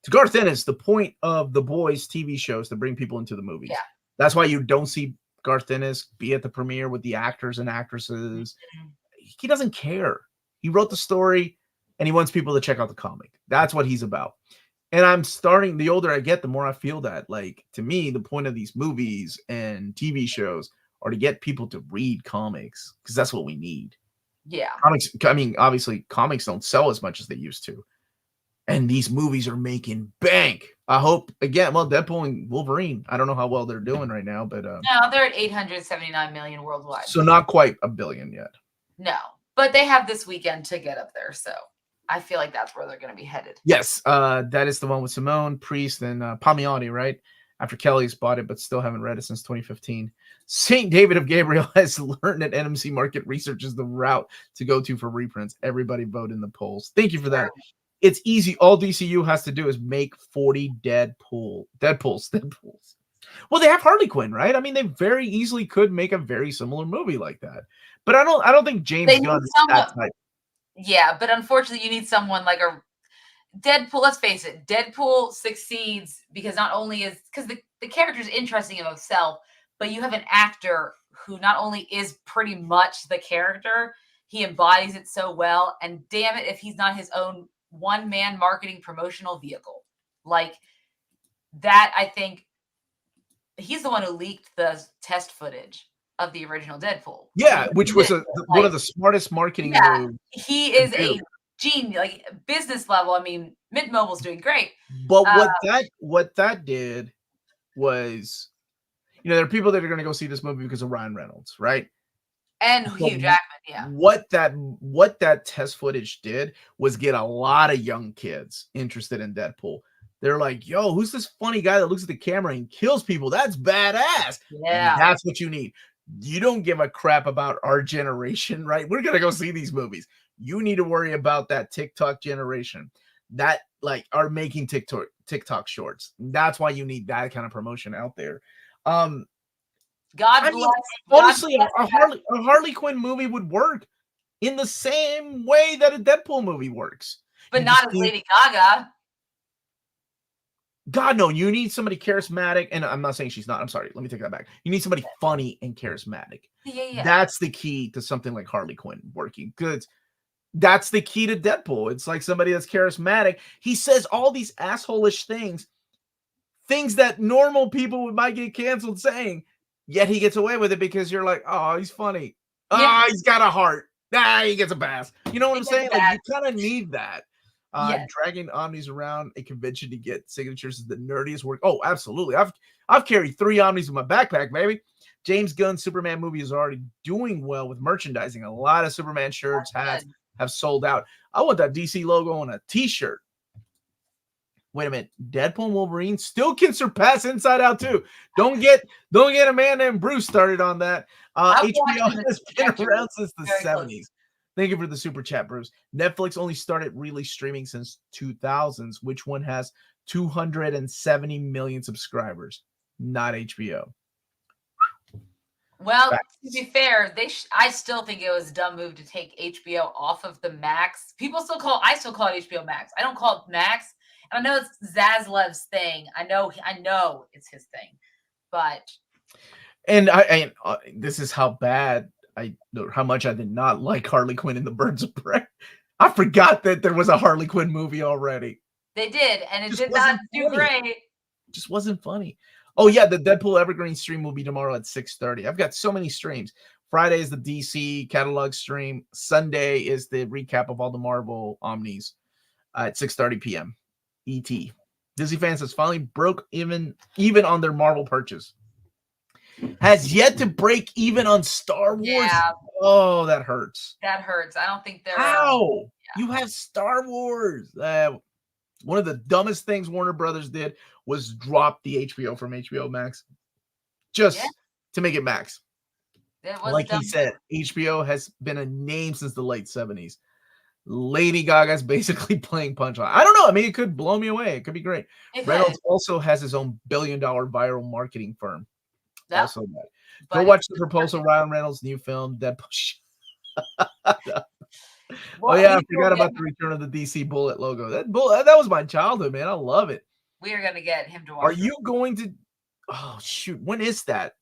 To Garth Ennis, the point of The Boys TV shows to bring people into the movies. Yeah. That's why you don't see Garth Ennis be at the premiere with the actors and actresses. Mm-hmm. He doesn't care. He wrote the story, and he wants people to check out the comic. That's what he's about. And the older I get, the more I feel that. To me, the point of these movies and TV shows are to get people to read comics, because that's what we need. Yeah. Comics, I mean, obviously, comics don't sell as much as they used to. And these movies are making bank. I hope, again, Deadpool and Wolverine, I don't know how well they're doing right now, but... no, they're at 879 million worldwide. So not quite a billion yet. No, but they have this weekend to get up there, so I feel like that's where they're going to be headed. Yes, that is the one with Simone, Priest, and Palmiotti, right? after Kelly's bought it, but still haven't read it since 2015. St. David of Gabriel has learned that NMC market research is the route to go to for reprints. Everybody vote in the polls. Thank you for that. It's easy. All DCU has to do is make 40 Deadpools. Well, they have Harley Quinn, right? I mean, they very easily could make a very similar movie like that. But I don't think James Gunn is that type. Yeah, but unfortunately, you need someone like a Deadpool. Let's face it, Deadpool succeeds because not only is because the character is interesting in himself, but you have an actor who not only is pretty much the character, he embodies it so well. And damn it, if he's not his own one-man marketing promotional vehicle like that, I think he's the one who leaked the test footage of the original Deadpool. Yeah, which was one of the smartest marketing moves. He is a genius, like business level. I mean, Mint Mobile's doing great. But what that did was, there are people that are going to go see this movie because of Ryan Reynolds, right? And Hugh Jackman, yeah. What that test footage did was get a lot of young kids interested in Deadpool. They're like, yo, who's this funny guy that looks at the camera and kills people? That's badass. Yeah. And that's what you need. You don't give a crap about our generation, right? We're going to go see these movies. You need to worry about that TikTok generation that are making TikTok shorts. That's why you need that kind of promotion out there. God bless. Honestly, a Harley Quinn movie would work in the same way that a Deadpool movie works. But not as Lady Gaga. God, no, you need somebody charismatic. And I'm not saying she's not. I'm sorry. Let me take that back. You need somebody funny and charismatic. Yeah. That's the key to something like Harley Quinn working. Good. That's the key to Deadpool. It's like somebody that's charismatic. He says all these asshole-ish things that normal people might get canceled saying, yet he gets away with it because you're like, oh, he's funny. Oh, he's got a heart. He gets a pass. You know what I'm saying? Like, you kind of need that. Dragging Omnis around a convention to get signatures is the nerdiest work. Oh, absolutely. I've carried 3 Omnis in my backpack, baby. James Gunn's Superman movie is already doing well with merchandising. A lot of Superman shirts, hats have sold out. I want that DC logo on a t-shirt. Wait a minute. Deadpool and Wolverine still can surpass Inside Out too. Don't get a man named Bruce started on that. HBO has been around since the 70s. Thank you for the super chat, Bruce. Netflix only started really streaming since 2000s. Which one has 270 million subscribers? Not HBO. Well, to be fair, I still think it was a dumb move to take HBO off of the Max. I still call it HBO Max. I don't call it Max. And I know it's Zaslav's thing. I know it's his thing. But this is how much I did not like Harley Quinn and the Birds of Prey. I forgot that there was a Harley Quinn movie already. They did, and it did not do great. It just wasn't funny. Oh yeah, the Deadpool Evergreen stream will be tomorrow at 6:30. I've got so many streams. Friday is the DC catalog stream. Sunday is the recap of all the Marvel Omnis at 6:30 p.m. ET. Disney fans has finally broke even on their Marvel purchase. Has yet to break even on Star Wars. Yeah. Oh, that hurts. That hurts. I don't think they're. How? You have Star Wars. One of the dumbest things Warner Brothers did was drop the HBO from HBO Max just to make it Max. Like he said, HBO has been a name since the late 70s. Lady Gaga's basically playing Punchline. I don't know. I mean, it could blow me away. It could be great. Reynolds also has his own billion-dollar viral marketing firm. Also that. Go watch The Proposal, Ryan Reynolds' new film, Deadpool. I forgot about the return of the DC Bullet logo. That was my childhood, man. I love it. We are going to get him to watch. Are you going to? Oh shoot! When is that?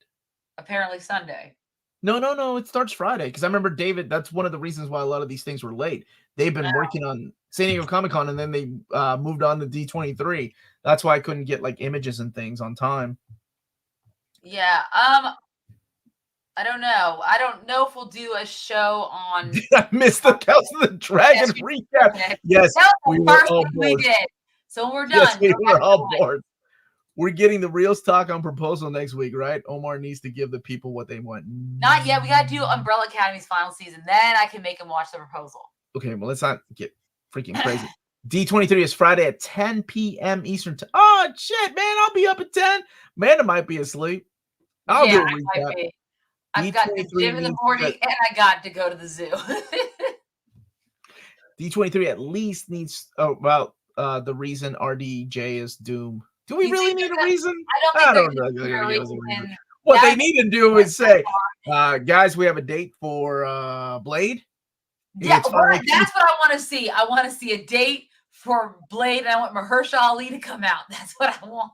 Apparently Sunday. No. It starts Friday because I remember David. That's one of the reasons why a lot of these things were late. They've been working on San Diego Comic-Con and then they moved on to D23. That's why I couldn't get images and things on time. Yeah. I don't know. I don't know if we'll do a show on. Did I miss the House of the Dragon recap? Okay. Yes, we were all bored. We did. So we're done. Yes, we were all bored. We're getting the Reelz talk on Proposal next week, right? Omar needs to give the people what they want. Not yet. We got to do Umbrella Academy's final season. Then I can make them watch The Proposal. Okay, well, let's not get freaking crazy. D23 is Friday at 10 p.m. Eastern time. Oh, shit, man. I'll be up at 10. Amanda might be asleep. I'll do a recap. I've got the gym in the morning and I got to go to the zoo. D23 at least needs, the reason RDJ is doomed. Do we really need a reason? I don't think there's a reason. What they need to do is say, guys, we have a date for Blade. Yeah, that's what I want to see. I want to see a date for Blade, and I want Mahershala Ali to come out. That's what I want.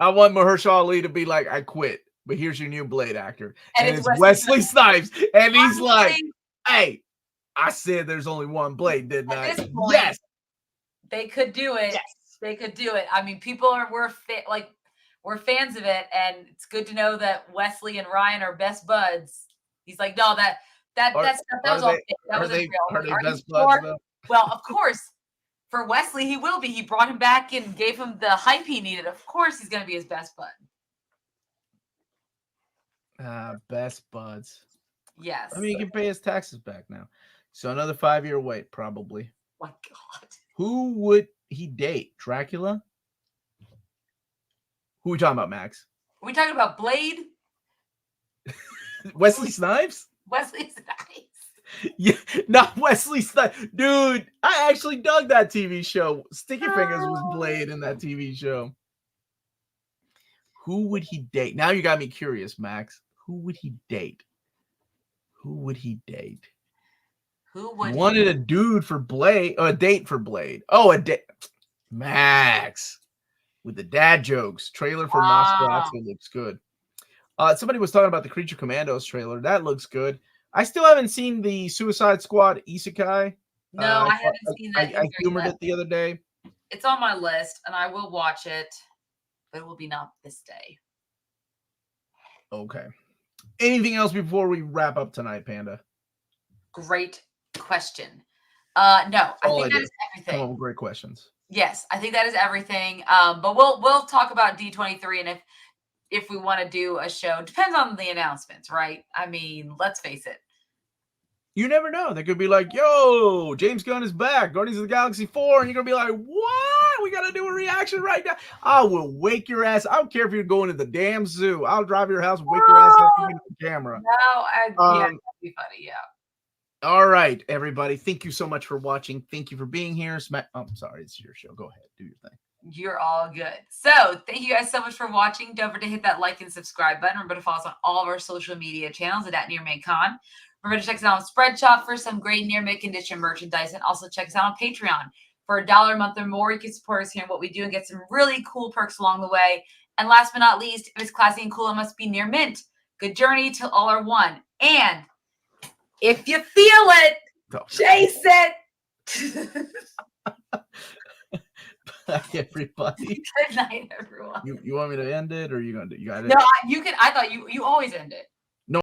I want Mahershala Ali to be like, I quit, but here's your new Blade actor. And it's Wesley Snipes. And he's like, hey, I said there's only one Blade, didn't I? Yes. They could do it. Yes. They could do it. I mean, we're fans of it, and it's good to know that Wesley and Ryan are best buds. He's like, no, that was all fake. That wasn't real. Are they best buds, though? Well, of course. For Wesley, he will be. He brought him back and gave him the hype he needed. Of course, he's going to be his best bud. Best buds. Yes. I mean, he can pay his taxes back now. So another 5-year wait, probably. Oh my God. Who would he date? Dracula? Who are we talking about, Max? Are we talking about Blade? Wesley Snipes? Wesley Snipes. Yeah, not Wesley Snipes. Dude, I actually dug that TV show. Sticky Fingers was Blade in that TV show. Who would he date? Now you got me curious, Max. Who would he date? Who would he date? Who would wanted a dude for Blade, or a date for Blade? Oh, a date. Max with the dad jokes. Trailer for Nosferatu looks good. Somebody was talking about the Creature Commandos trailer. That looks good. I still haven't seen the Suicide Squad Isekai. No, I haven't seen that. I humored it the other day. It's on my list, and I will watch it, but it will be not this day. Okay. Anything else before we wrap up tonight, Panda? Great question. No, I think that is everything. Come on, great questions. Yes, I think that is everything. But we'll talk about D23, and if we want to do a show, depends on the announcements, right? I mean, let's face it. You never know. They could be like, yo, James Gunn is back, Guardians of the Galaxy 4, and you're going to be like, what? We got to do a reaction right now. I will wake your ass. I don't care if you're going to the damn zoo. I'll drive to your house, wake your ass up on the camera. No, that'd be funny, yeah. All right, everybody. Thank you so much for watching. Thank you for being here. I'm sorry, it's your show. Go ahead, do your thing. You're all good. So thank you guys so much for watching. Don't forget to hit that like and subscribe button. Remember to follow us on all of our social media channels at nearmintcon. Remember to check us out on Spreadshop for some great near mint condition merchandise, and also check us out on Patreon. For $1 a month or more, you can support us here in what we do and get some really cool perks along the way. And last but not least, if it's classy and cool, it must be near mint. Good journey till all are one. And if you feel it, chase it. Bye, everybody. Good night, everyone. You want me to end it, or you gonna do? You got it. No, you can. I thought you always end it.